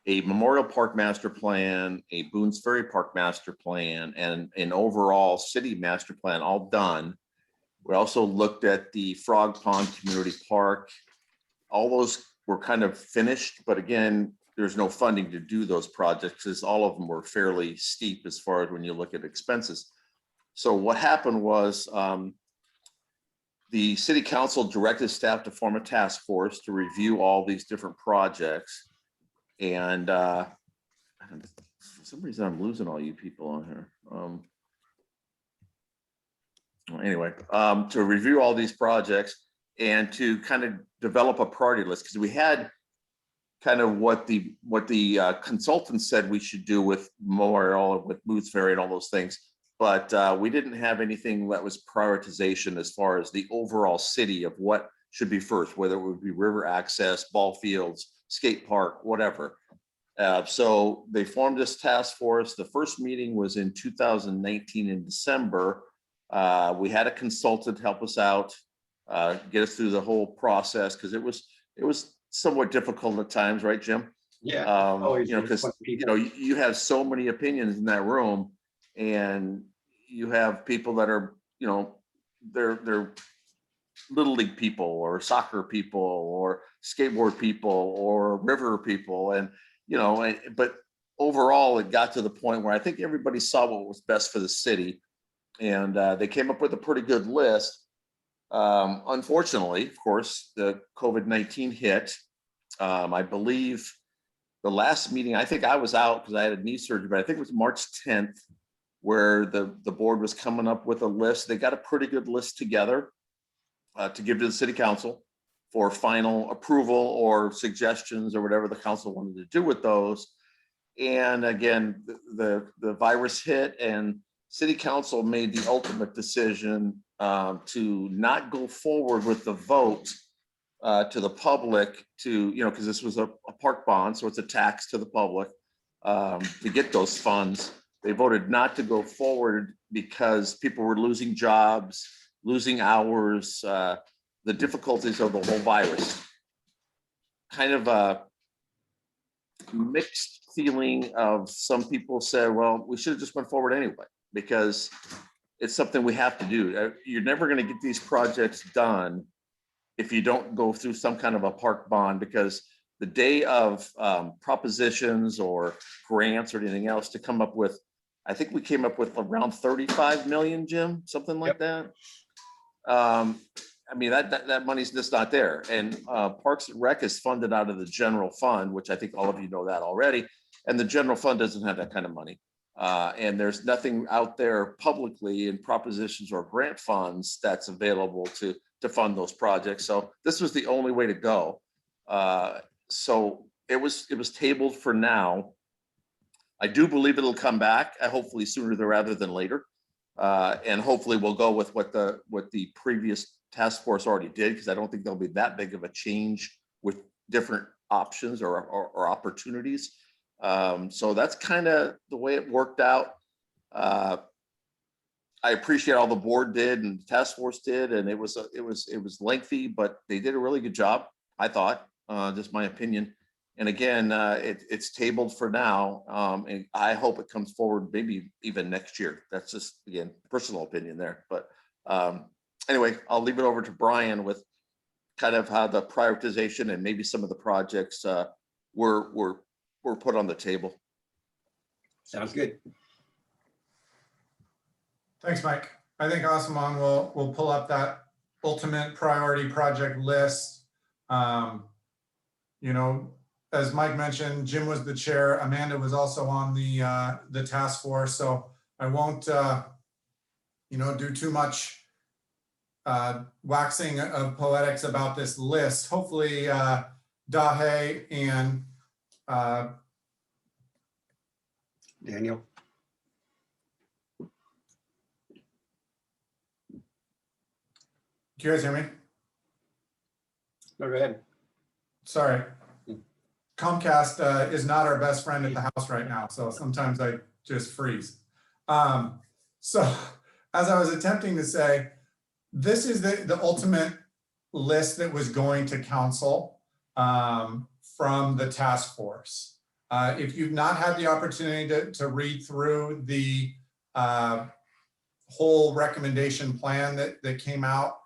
a Memorial Park master plan, a Boones Ferry Park master plan, and an overall city master plan all done. We also looked at the Frog Pond Community Park. All those were kind of finished, but again, there's no funding to do those projects because all of them were fairly steep as far as when you look at expenses. So what happened was the city council directed staff to form a task force to review all these different projects. And for some reason, I'm losing all you people on here. Anyway, to review all these projects and to kind of develop a priority list, because we had kind of what the consultants said we should do with Memorial, with Boones Ferry and all those things, but we didn't have anything that was prioritization as far as the overall city of what should be first, whether it would be river access, ball fields, skate park, whatever. So they formed this task force. The first meeting was in 2019 in December. We had a consultant help us out, get us through the whole process, because it was somewhat difficult at times, right, Jim? Yeah. You know, because you know, you have so many opinions in that room, and you have people that are, you know, they're little league people or soccer people or skateboard people or river people, and you know, but overall it got to the point where I think everybody saw what was best for the city, and they came up with a pretty good list. Unfortunately, of course, the COVID-19 hit. I believe the last meeting, I think I was out because I had a knee surgery, but I think it was March 10th where the board was coming up with a list. They got a pretty good list together to give to the city council for final approval or suggestions or whatever the council wanted to do with those. And again, the virus hit, and city council made the ultimate decision to not go forward with the vote to the public to, you know, because this was a park bond, so it's a tax to the public to get those funds. They voted not to go forward because people were losing jobs, losing hours, the difficulties of the whole virus. Kind of a mixed feeling of some people said, well, we should have just went forward anyway, because it's something we have to do. You're never going to get these projects done if you don't go through some kind of a park bond, because the day of propositions or grants or anything else to come up with, I think we came up with around 35 million, Jim, something like that. I mean, that money's just not there. And Parks and Rec is funded out of the general fund, which I think all of you know that already. And the general fund doesn't have that kind of money. And there's nothing out there publicly in propositions or grant funds that's available to fund those projects. So this was the only way to go. So it was tabled for now. I do believe it'll come back, hopefully sooner rather than later. And hopefully we'll go with what the previous task force already did, because I don't think there'll be that big of a change with different options or opportunities. So that's kind of the way it worked out. I appreciate all the board did and the task force did, and it was lengthy, but they did a really good job, I thought. Just my opinion. And again, it's tabled for now, and I hope it comes forward maybe even next year. That's just, again, personal opinion there. But anyway, I'll leave it over to Brian with kind of how the prioritization and maybe some of the projects were put on the table. Sounds good. Thanks, Mike. I think Asaman will pull up that ultimate priority project list. You know, as Mike mentioned, Jim was the chair. Amanda was also on the task force, so I won't you know, do too much waxing of poetics about this list. Hopefully Dahe and Daniel. Do you guys hear me? No, go ahead. Sorry. Comcast is not our best friend at the house right now, so sometimes I just freeze. So as I was attempting to say, this is the ultimate list that was going to council from the task force. If you've not had the opportunity to read through the whole recommendation plan that came out,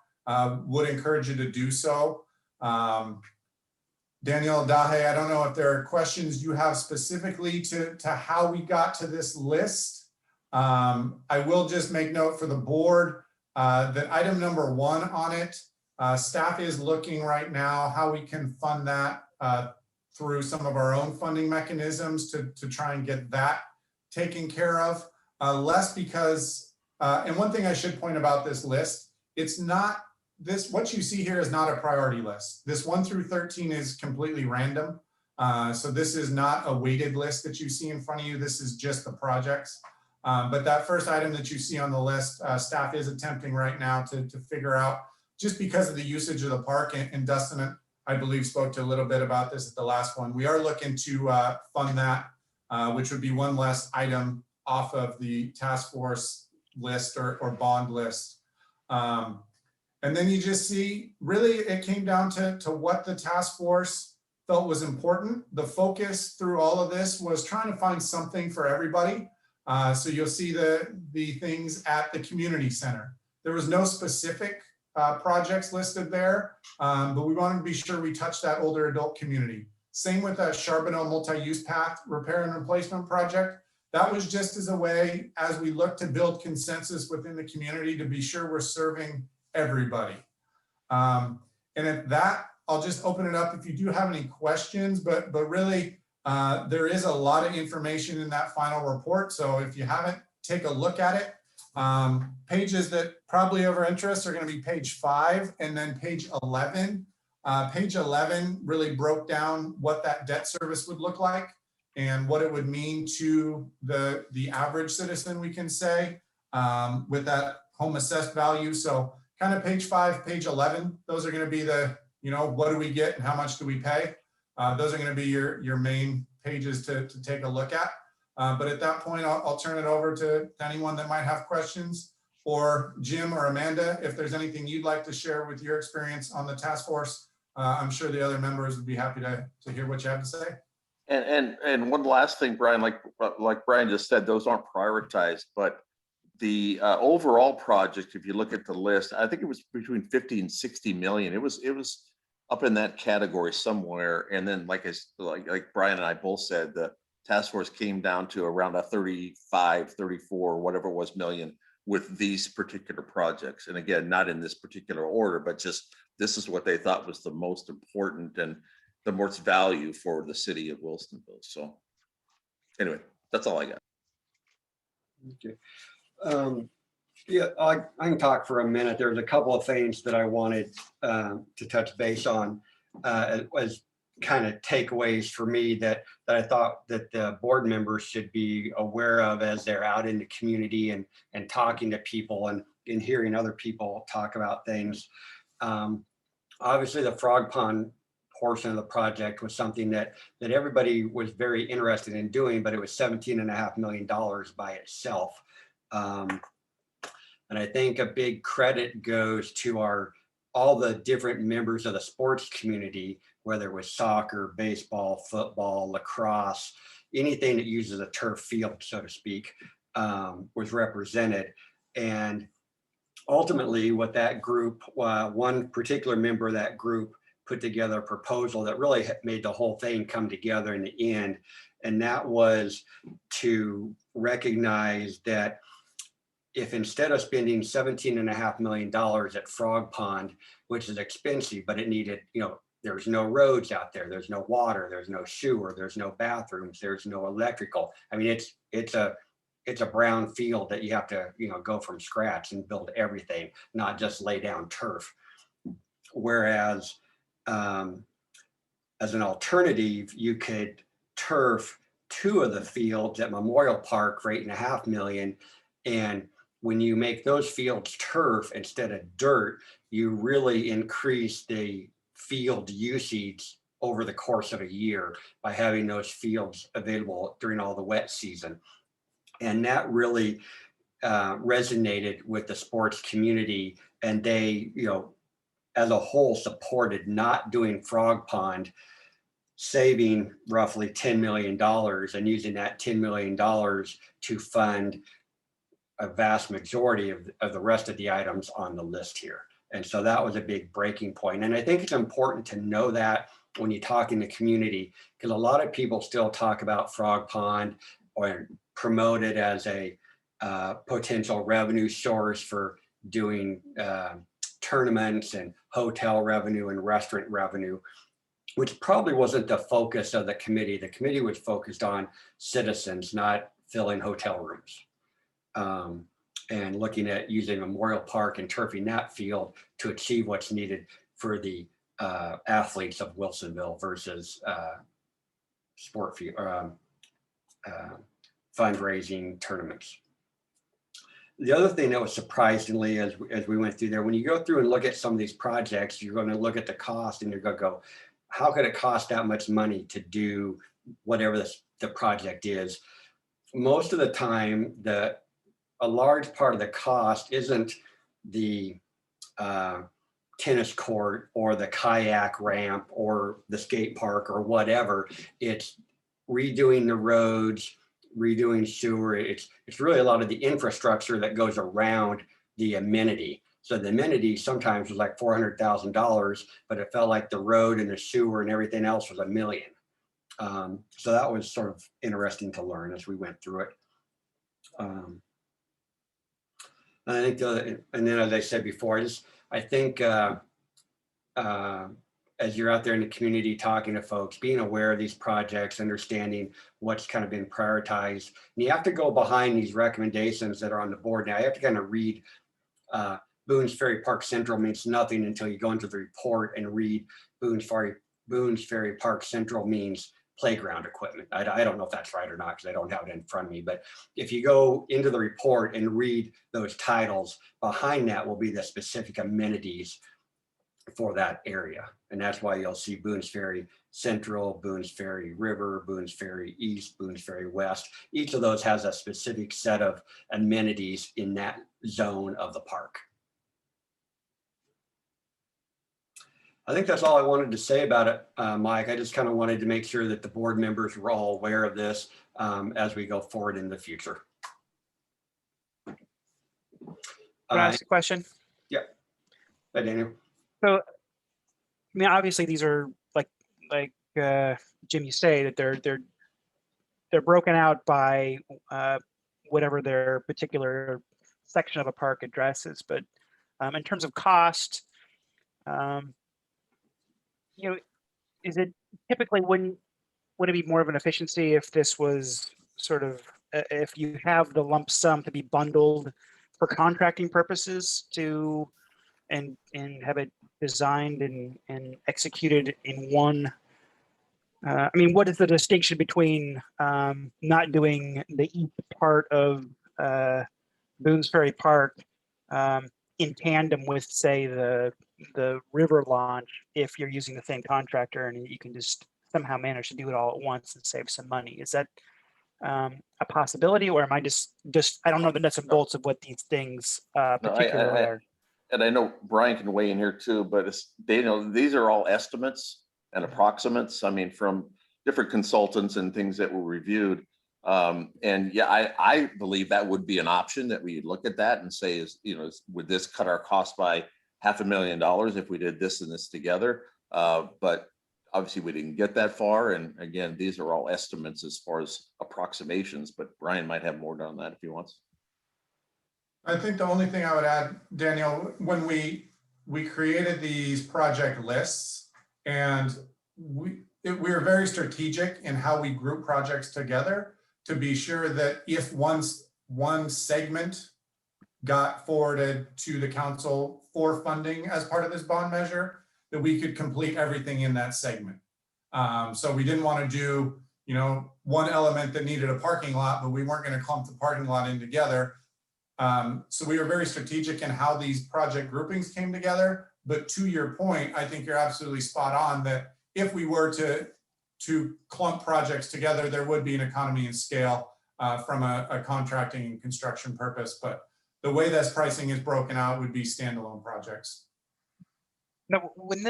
would encourage you to do so. Daniel, Dahe, I don't know if there are questions you have specifically to how we got to this list. I will just make note for the board that item number 1 on it, staff is looking right now how we can fund that through some of our own funding mechanisms to try and get that taken care of. Less because, and one thing I should point about this list, it's not, what you see here is not a priority list. This 1 through 13 is completely random. So this is not a weighted list that you see in front of you. This is just the projects. But that first item that you see on the list, staff is attempting right now to figure out, just because of the usage of the park, and Dustin, I believe, spoke to a little bit about this at the last one. We are looking to fund that, which would be one less item off of the task force list or bond list. And then you just see, really, it came down to what the task force felt was important. The focus through all of this was trying to find something for everybody. So you'll see the things at the community center. There was no specific projects listed there, but we wanted to be sure we touched that older adult community. Same with that Charbonneau multi-use path repair and replacement project. That was just as a way as we look to build consensus within the community to be sure we're serving everybody. And at that, I'll just open it up if you do have any questions, but really there is a lot of information in that final report. So if you haven't, take a look at it. Pages that probably of our interest are going to be page 5 and then page 11. Page 11 really broke down what that debt service would look like and what it would mean to the average citizen, we can say, with that home assessed value. So kind of page 5, page 11, those are going to be the, what do we get and how much do we pay? Those are going to be your main pages to take a look at. But at that point, I'll turn it over to anyone that might have questions, or Jim or Amanda, if there's anything you'd like to share with your experience on the task force. I'm sure the other members would be happy to hear what you have to say. And one last thing, Brian, like Brian just said, those aren't prioritized, but the overall project, if you look at the list, I think it was between 50 and 60 million. It was up in that category somewhere. And then like Brian and I both said, the task force came down to around a 35, 34, whatever it was million with these particular projects. And again, not in this particular order, but just this is what they thought was the most important and the most value for the city of Wilsonville. So anyway, that's all I got. Okay. Yeah, I can talk for a minute. There's a couple of things that I wanted to touch base on as kind of takeaways for me that I thought that the board members should be aware of as they're out in the community and talking to people and hearing other people talk about things. Obviously, the Frog Pond portion of the project was something that everybody was very interested in doing, but it was $17.5 million by itself. And I think a big credit goes to all the different members of the sports community, whether it was soccer, baseball, football, lacrosse, anything that uses a turf field, so to speak, was represented. And ultimately what that group, one particular member of that group put together a proposal that really made the whole thing come together in the end. And that was to recognize that if instead of spending $17.5 million at Frog Pond, which is expensive, but it needed, there's no roads out there, there's no water, there's no sewer, there's no bathrooms, there's no electrical. I mean, it's a brown field that you have to, go from scratch and build everything, not just lay down turf. Whereas as an alternative, you could turf 2 of the fields at Memorial Park for $8.5 million. And when you make those fields turf instead of dirt, you really increase the field usage over the course of a year by having those fields available during all the wet season. And that really resonated with the sports community. And they, as a whole, supported not doing Frog Pond, saving roughly $10 million and using that $10 million to fund a vast majority of the rest of the items on the list here. And so that was a big breaking point. And I think it's important to know that when you talk in the community, because a lot of people still talk about Frog Pond or promote it as a potential revenue source for doing tournaments and hotel revenue and restaurant revenue, which probably wasn't the focus of the committee. The committee was focused on citizens, not filling hotel rooms. And looking at using Memorial Park and turfing that field to achieve what's needed for the athletes of Wilsonville versus sport field, fundraising tournaments. The other thing that was surprisingly, as we went through there, when you go through and look at some of these projects, you're going to look at the cost and you're going to go, how could it cost that much money to do whatever the project is? Most of the time, a large part of the cost isn't the tennis court or the kayak ramp or the skate park or whatever. It's redoing the roads, redoing sewer. It's really a lot of the infrastructure that goes around the amenity. So the amenity sometimes was like $400,000, but it felt like the road and the sewer and everything else was $1 million. So that was sort of interesting to learn as we went through it. I think, and then as I said before, I think as you're out there in the community talking to folks, being aware of these projects, understanding what's kind of been prioritized. And you have to go behind these recommendations that are on the board. Now you have to kind of read Boone's Ferry Park Central means nothing until you go into the report and read Boone's Ferry Park Central means playground equipment. I don't know if that's right or not because I don't have it in front of me, but if you go into the report and read those titles, behind that will be the specific amenities for that area. And that's why you'll see Boone's Ferry Central, Boone's Ferry River, Boone's Ferry East, Boone's Ferry West. Each of those has a specific set of amenities in that zone of the park. I think that's all I wanted to say about it, Mike. I just kind of wanted to make sure that the board members were all aware of this as we go forward in the future. Can I ask a question? Yeah. Hi, Daniel. So, I mean, obviously these are like Jim, you say that they're broken out by whatever their particular section of a park addresses. But in terms of cost, you know, is it typically would it be more of an efficiency if this was sort of if you have the lump sum to be bundled for contracting purposes to and have it designed and executed in one? I mean, what is the distinction between not doing the east part of Boone's Ferry Park in tandem with, say, the river launch, if you're using the same contractor and you can just somehow manage to do it all at once and save some money? Is that a possibility, or am I just I don't know the nuts and bolts of what these things particularly are? And I know Brian can weigh in here too, but it's, Daniel, these are all estimates and approximates. I mean, from different consultants and things that were reviewed. And yeah, I believe that would be an option, that we look at that and say, would this cut our cost by $500,000 if we did this and this together? But obviously we didn't get that far. And again, these are all estimates as far as approximations, but Brian might have more on that if he wants. I think the only thing I would add, Daniel, when we created these project lists, and we were very strategic in how we group projects together to be sure that if one segment got forwarded to the council for funding as part of this bond measure, that we could complete everything in that segment. So we didn't want to do, one element that needed a parking lot, but we weren't going to clump the parking lot in together. So we were very strategic in how these project groupings came together. But to your point, I think you're absolutely spot on that if we were to clump projects together, there would be an economy in scale from a contracting and construction purpose. But the way this pricing is broken out would be standalone projects. Now, when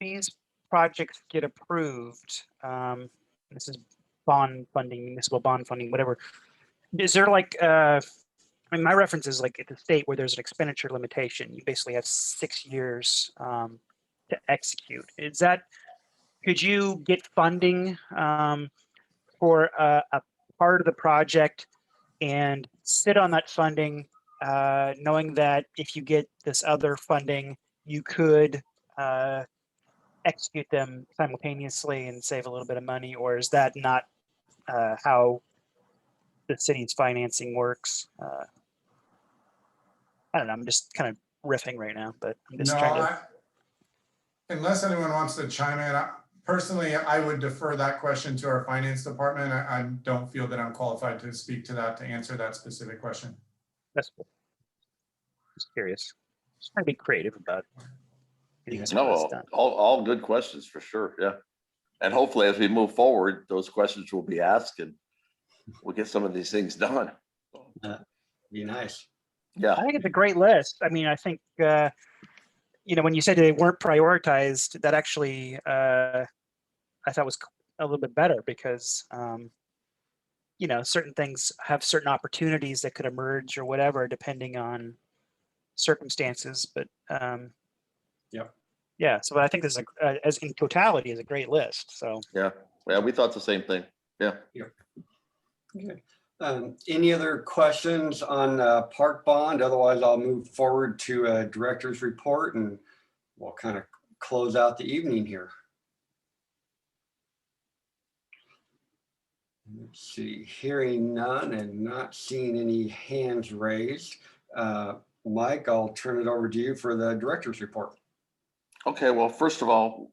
these projects get approved, this is bond funding, municipal bond funding, whatever. Is there like, I mean, my reference is like at the state where there's an expenditure limitation. You basically have 6 years to execute. Is that, could you get funding for a part of the project and sit on that funding, knowing that if you get this other funding, you could execute them simultaneously and save a little bit of money? Or is that not how the city's financing works? I don't know, I'm just kind of riffing right now, but I'm just trying to. Unless anyone wants to chime in, personally, I would defer that question to our finance department. I don't feel that I'm qualified to speak to that, to answer that specific question. That's cool. Just curious. Just trying to be creative about getting this No, done. all good questions for sure. Yeah. And hopefully as we move forward, those questions will be asked and we'll get some of these things done. Be nice. Yeah, I think it's a great list. I mean, I think, when you said they weren't prioritized, that actually, I thought was a little bit better because, certain things have certain opportunities that could emerge or whatever, depending on circumstances. But Yep. yeah, so I think this is as in totality is a great list. So yeah, we thought the same thing. Yeah. Okay. Any other questions on park bond? Otherwise, I'll move forward to director's report and we'll kind of close out the evening here. Let's see, hearing none and not seeing any hands raised. Mike, I'll turn it over to you for the director's report. Okay, well, first of all,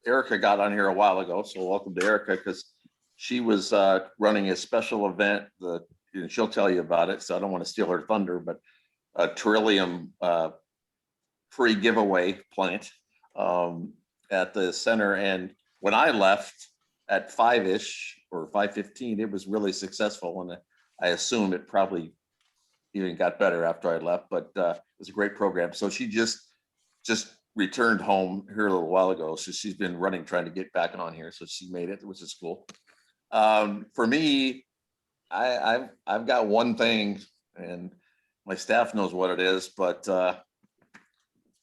Erica got on here a while ago, so welcome to Erica, because she was running a special event that she'll tell you about it, so I don't want to steal her thunder, but a Trillium free giveaway plant at the center. And when I left at 5-ish or 5:15, it was really successful. And I assume it probably even got better after I left, but it was a great program. So she just returned home here a little while ago. So she's been running, trying to get back on here. So she made it, which is cool. For me, I've got one thing, and my staff knows what it is, but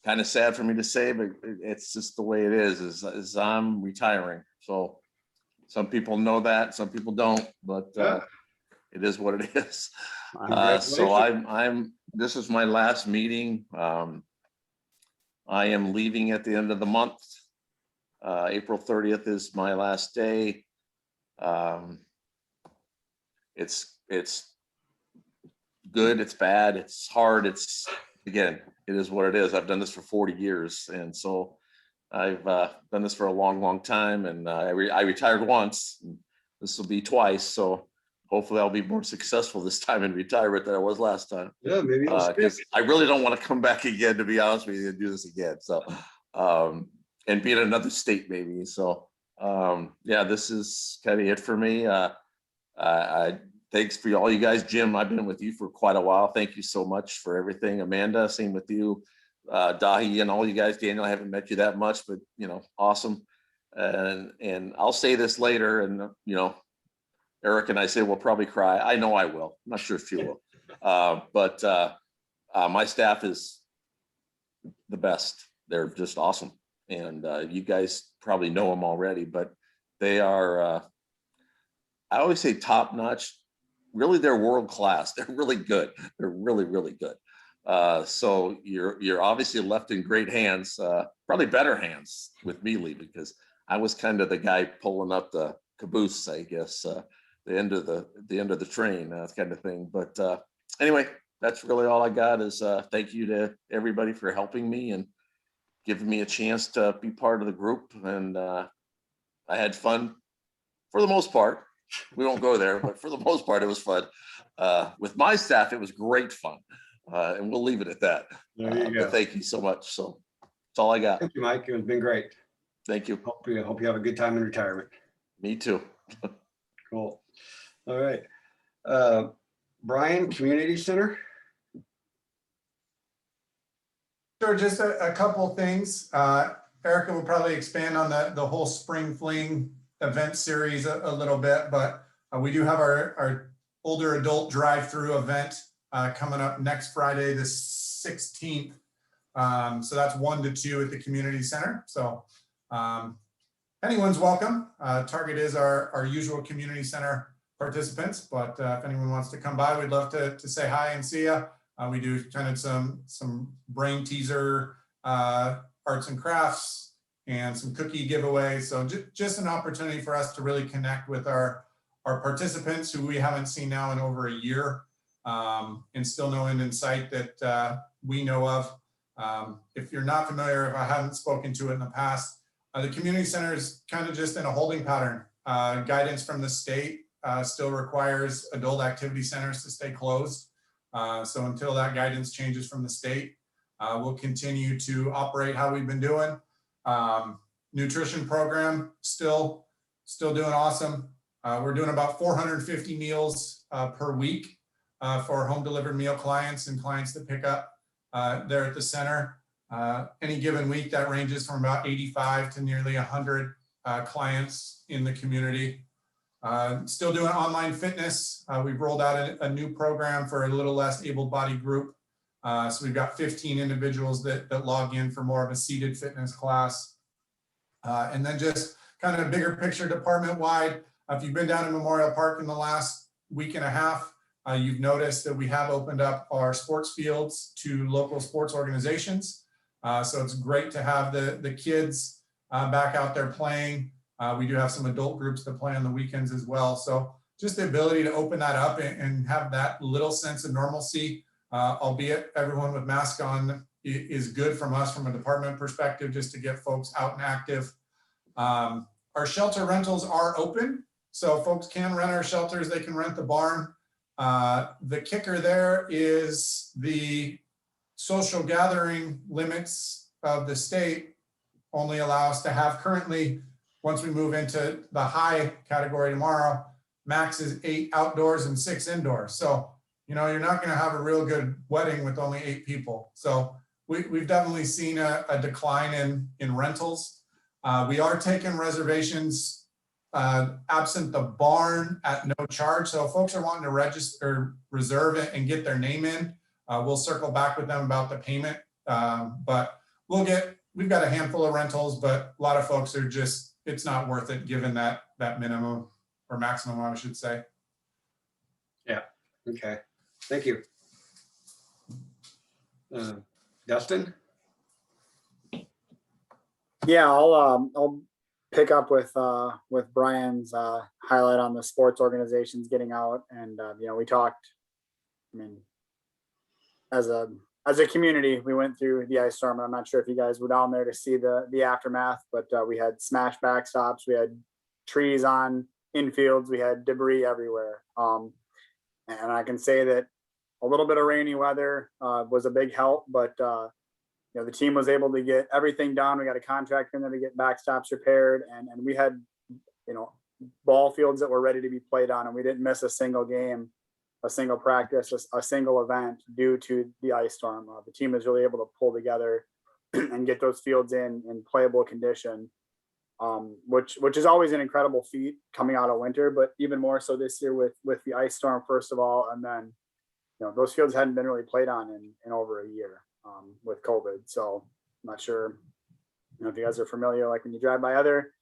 kind of sad for me to say, but it's just the way it is I'm retiring. So some people know that, some people don't, but it is what it is. So this is my last meeting. I am leaving at the end of the month. April 30th is my last day. It's good, it's bad, it's hard. Again, it is what it is. I've done this for 40 years. And so I've done this for a long, long time. And I retired once. And this will be twice. So hopefully I'll be more successful this time in retirement than I was last time. Yeah, maybe. I really don't want to come back again, to be honest with you, and do this again. So, and be in another state maybe. So, yeah, this is kind of it for me. Thanks for all you guys. Jim, I've been with you for quite a while. Thank you so much for everything. Amanda, same with you. Dahi and all you guys. Daniel, I haven't met you that much, but awesome. And I'll say this later, and Eric and I say we'll probably cry. I know I will. I'm not sure if you will. But my staff is the best. They're just awesome. And you guys probably know them already, but they are, I always say top notch. Really, they're world class. They're really good. They're really, really good. So you're obviously left in great hands, probably better hands with me leaving, because I was kind of the guy pulling up the caboose, I guess, the end of the train, that kind of thing. But anyway, that's really all I got. Is thank you to everybody for helping me and giving me a chance to be part of the group. And I had fun for the most part. We won't go there, but for the most part, it was fun. With my staff, it was great fun. And we'll leave it at that. There you go. But thank you so much. So that's all I got. Thank you, Mike. It's been great. Thank you. Hope you have a good time in retirement. Me too. Cool. All right. Brian, Community Center. Sure, just a couple things. Erica will probably expand on the whole Spring Fling event series a little bit, but we do have our older adult drive-through event coming up next Friday, the 16th. So that's 1 to 2 at the community center. So anyone's welcome. Target is our usual community center participants, but if anyone wants to come by, we'd love to say hi and see you. We do kind of some brain teaser arts and crafts and some cookie giveaways. So just an opportunity for us to really connect with our participants who we haven't seen now in over a year, and still no end in sight that we know of. If you're not familiar, if I haven't spoken to it in the past, the community center is kind of just in a holding pattern. Guidance from the state still requires adult activity centers to stay closed. So until that guidance changes from the state, we'll continue to operate how we've been doing. Nutrition program still doing awesome. We're doing about 450 meals per week. for home delivered meal clients and clients that pick up there at the center. Any given week, that ranges from about 85 to nearly 100 clients in the community. Still doing online fitness. We've rolled out a new program for a little less able-bodied group. So we've got 15 individuals that log in for more of a seated fitness class. And then just kind of bigger picture department-wide. If you've been down in Memorial Park in the last week and a half, you've noticed that we have opened up our sports fields to local sports organizations. So it's great to have the kids back out there playing. We do have some adult groups that play on the weekends as well. So just the ability to open that up and have that little sense of normalcy, albeit everyone with masks on, is good from us from a department perspective, just to get folks out and active. Our shelter rentals are open, so folks can rent our shelters. They can rent the barn. The kicker there is the social gathering limits of the state only allow us to have currently, once we move into the high category tomorrow, max is 8 outdoors and 6 indoors. So, you know, you're not going to have a real good wedding with only 8 people. So we've definitely seen a decline in rentals. We are taking reservations absent the barn at no charge. So if folks are wanting to register, reserve it and get their name in, we'll circle back with them about the payment. But we've got a handful of rentals, but a lot of folks are just, it's not worth it given that minimum or maximum, I should say. Yeah. Okay. Thank you. Dustin? Yeah, I'll pick up with Brian's highlight on the sports organizations getting out, and you know, we talked. I mean, as a community, we went through the ice storm. I'm not sure if you guys were down there to see the aftermath, but we had smashed backstops, we had trees on infields, we had debris everywhere. And I can say that a little bit of rainy weather was a big help, but you know, the team was able to get everything done. We got a contractor in there to get backstops repaired, and we had, you know, ball fields that were ready to be played on, and we didn't miss a single game, a single practice, a single event due to the ice storm. The team was really able to pull together and get those fields in playable condition, which is always an incredible feat coming out of winter, but even more so this year with the ice storm, first of all, and then, you know, those fields hadn't been really played on in over a year with COVID. So I'm not sure, you know, if you guys are familiar, like when you drive by other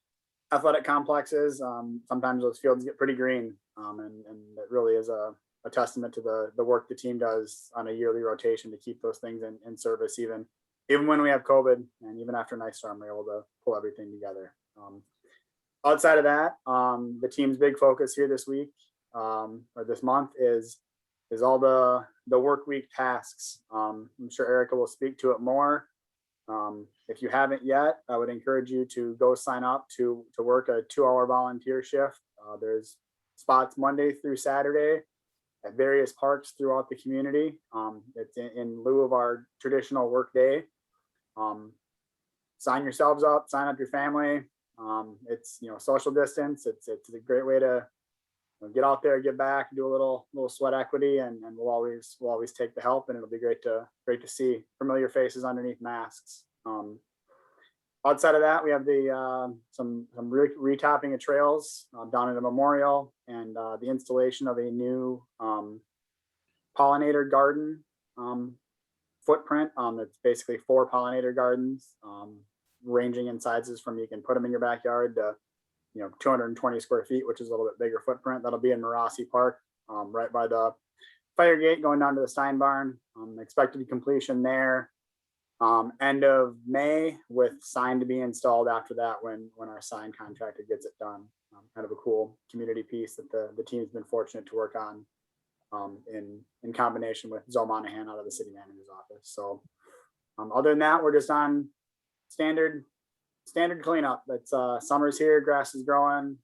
athletic complexes, sometimes those fields get pretty green, and it really is a testament to the work the team does on a yearly rotation to keep those things in service, even when we have COVID and even after an ice storm, we're able to pull everything together. Outside of that, the team's big focus here this week or this month is all the work week tasks. I'm sure Erica will speak to it more. If you haven't yet, I would encourage you to go sign up to work a 2-hour volunteer shift. There's spots Monday through Saturday at various parks throughout the community. It's in lieu of our traditional work day. Sign yourselves up, sign up your family. It's, you know, social distance. It's a great way to, you know, get out there, get back, do a little sweat equity, and we'll always take the help, and it'll be great to see familiar faces underneath masks. Outside of that, we have some retopping of trails down in the memorial, and the installation of a new pollinator garden footprint. It's basically 4 pollinator gardens, ranging in sizes from, you can put them in your backyard to, you know, 220 square feet, which is a little bit bigger footprint. That'll be in Marossi Park, right by the fire gate going down to the Stein Barn. Expected completion there end of May, with sign to be installed after that when our sign contractor gets it done. Kind of a cool community piece that the team's been fortunate to work on in combination with Zoe Monahan out of the city manager's office. So other than that, we're just on standard cleanup. It's summer's here, grass is growing,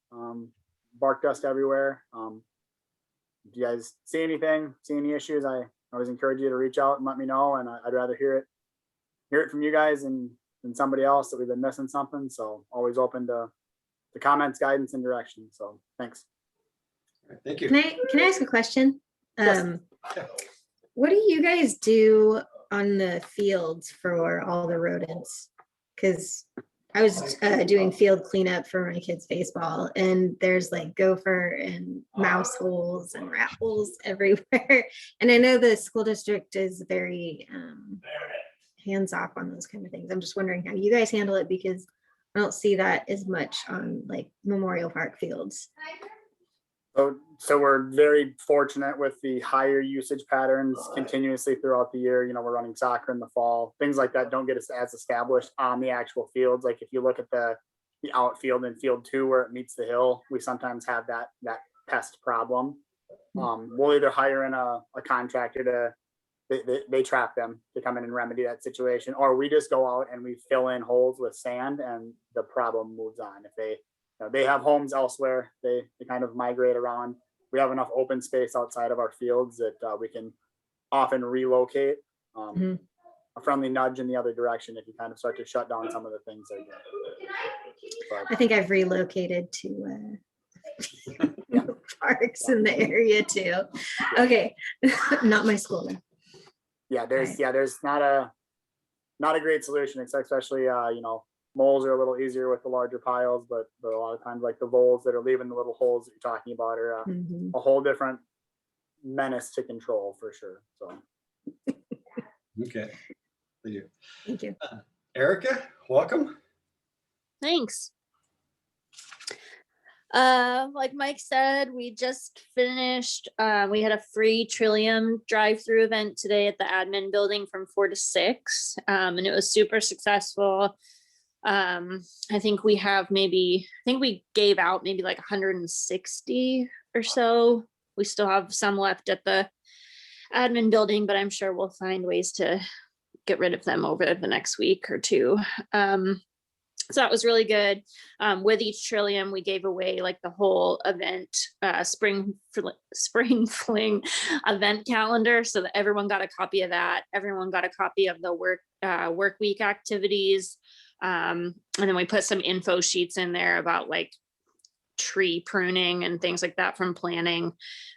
bark dust everywhere. If you guys see anything, see any issues, I always encourage you to reach out and let me know, and I'd rather hear it from you guys than somebody else that we've been missing something. So always open to the comments, guidance, and direction. So thanks. Thank you. Can I ask a question? Yes. What do you guys do on the fields for all the rodents? Because I was doing field cleanup for my kids' baseball, and there's like gopher and mouse holes and rat holes everywhere. And I know the school district is very hands off on those kind of things. I'm just wondering how you guys handle it, because I don't see that as much on like Memorial Park fields. So we're very fortunate with the higher usage patterns continuously throughout the year. You know, we're running soccer in the fall. Things like that don't get us as established on the actual fields. Like if you look at the outfield in field 2 where it meets the hill, we sometimes have that pest problem. We'll either hire in a contractor they trap them to come in and remedy that situation, or we just go out and we fill in holes with sand and the problem moves on. If they have homes elsewhere, they kind of migrate around. We have enough open space outside of our fields that we can often relocate. A friendly nudge in the other direction if you kind of start to shut down some of the things they're doing. I think I've relocated to parks in the area too. Okay, not my school though. There's not a great solution, especially moles are a little easier with the larger piles, but a lot of times like the voles that are leaving the little holes that you're talking about are a whole different menace to control for sure. So Okay. Thank you. Thank you. Erica, welcome. Thanks. Like Mike said, we just finished, we had a free Trillium drive-through event today at the admin building from 4 to 6. And it was super successful. I think we gave out maybe like 160 or so. We still have some left at the admin building, but I'm sure we'll find ways to get rid of them over the next week or two. So that was really good. With each Trillium, we gave away like the whole event, spring fling event calendar, so that everyone got a copy of that. Everyone got a copy of the work week activities. And then we put some info sheets in there about like tree pruning and things like that from planning.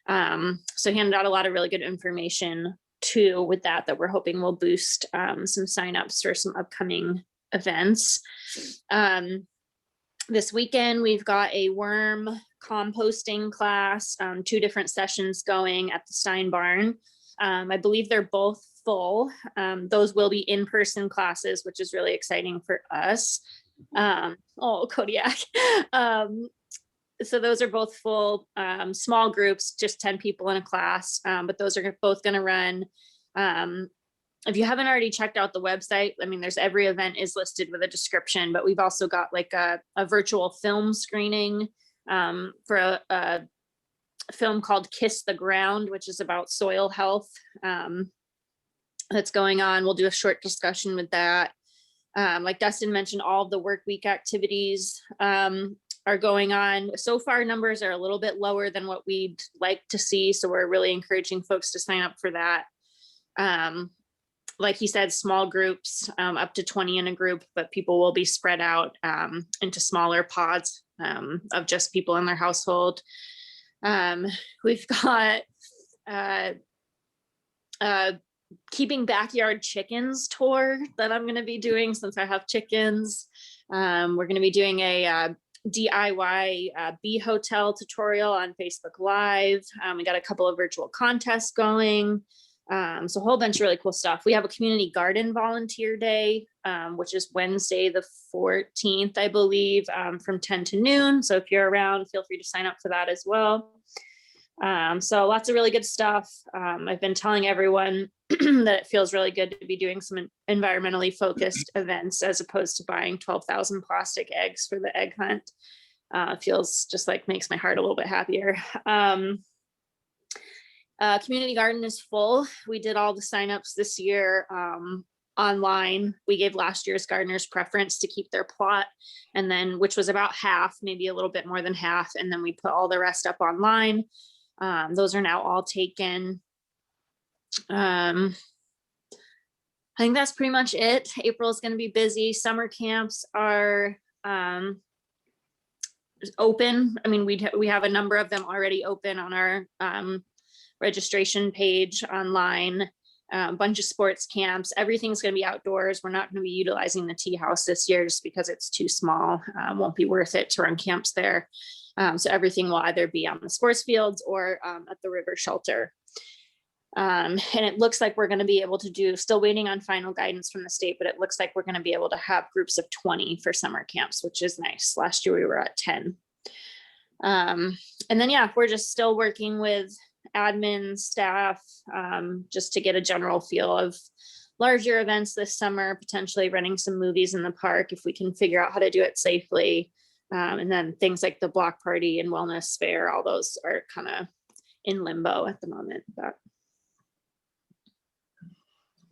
So handed out a lot of really good information too with that we're hoping will boost some signups for some upcoming events. This weekend we've got a worm composting class, 2 different sessions going at the Stein Barn. I believe they're both full. Those will be in-person classes, which is really exciting for us. Kodiak. So those are both full, small groups, just 10 people in a class, but those are both going to run. If you haven't already checked out the website, I mean, every event is listed with a description, but we've also got like a virtual film screening for a film called Kiss the Ground, which is about soil health that's going on. We'll do a short discussion with that. Like Dustin mentioned, all of the work week activities are going on. So far, numbers are a little bit lower than what we'd like to see, so we're really encouraging folks to sign up for that. Like he said, small groups, up to 20 in a group, but people will be spread out into smaller pods of just people in their household. We've got keeping backyard chickens tour that I'm going to be doing since I have chickens. We're going to be doing a DIY bee hotel tutorial on Facebook Live. We got a couple of virtual contests going. So a whole bunch of really cool stuff. We have a community garden volunteer day, which is Wednesday, the 14th, I believe, from 10 to noon. So if you're around, feel free to sign up for that as well. So lots of really good stuff. I've been telling everyone that it feels really good to be doing some environmentally focused events as opposed to buying 12,000 plastic eggs for the egg hunt. It feels just like makes my heart a little bit happier. Community garden is full. We did all the signups this year online. We gave last year's gardeners preference to keep their plot, and then which was about half, maybe a little bit more than half, and then we put all the rest up online. Those are now all taken. I think that's pretty much it. April is going to be busy. Summer camps are open. I mean, we have a number of them already open on our registration page online, a bunch of sports camps. Everything's going to be outdoors. We're not going to be utilizing the tea house this year just because it's too small. Won't be worth it to run camps there. So everything will either be on the sports fields or at the river shelter. And it looks like we're going to be able to do, still waiting on final guidance from the state, but it looks like we're going to be able to have groups of 20 for summer camps, which is nice. Last year we were at 10. And then, yeah, we're just still working with admin staff just to get a general feel of larger events this summer, potentially renting some movies in the park if we can figure out how to do it safely. And then things like the block party and wellness fair, all those are kind of in limbo at the moment. But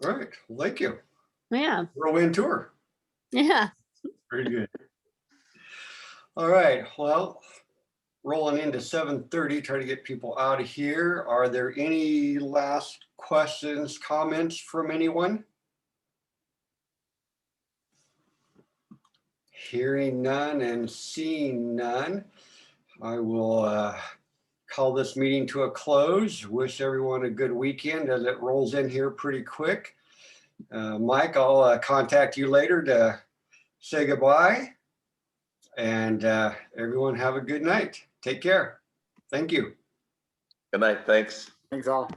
All right, well, thank you. yeah, Whirlwind tour. yeah. Very good. All right, well, rolling into 7:30, trying to get people out of here. Are there any last questions, comments from anyone? Hearing none and seeing none, I will call this meeting to a close. Wish everyone a good weekend as it rolls in here pretty quick. Mike, I'll contact you later to say goodbye. And everyone have a good night. Take care. Thank you. Good night. Thanks. Thanks all.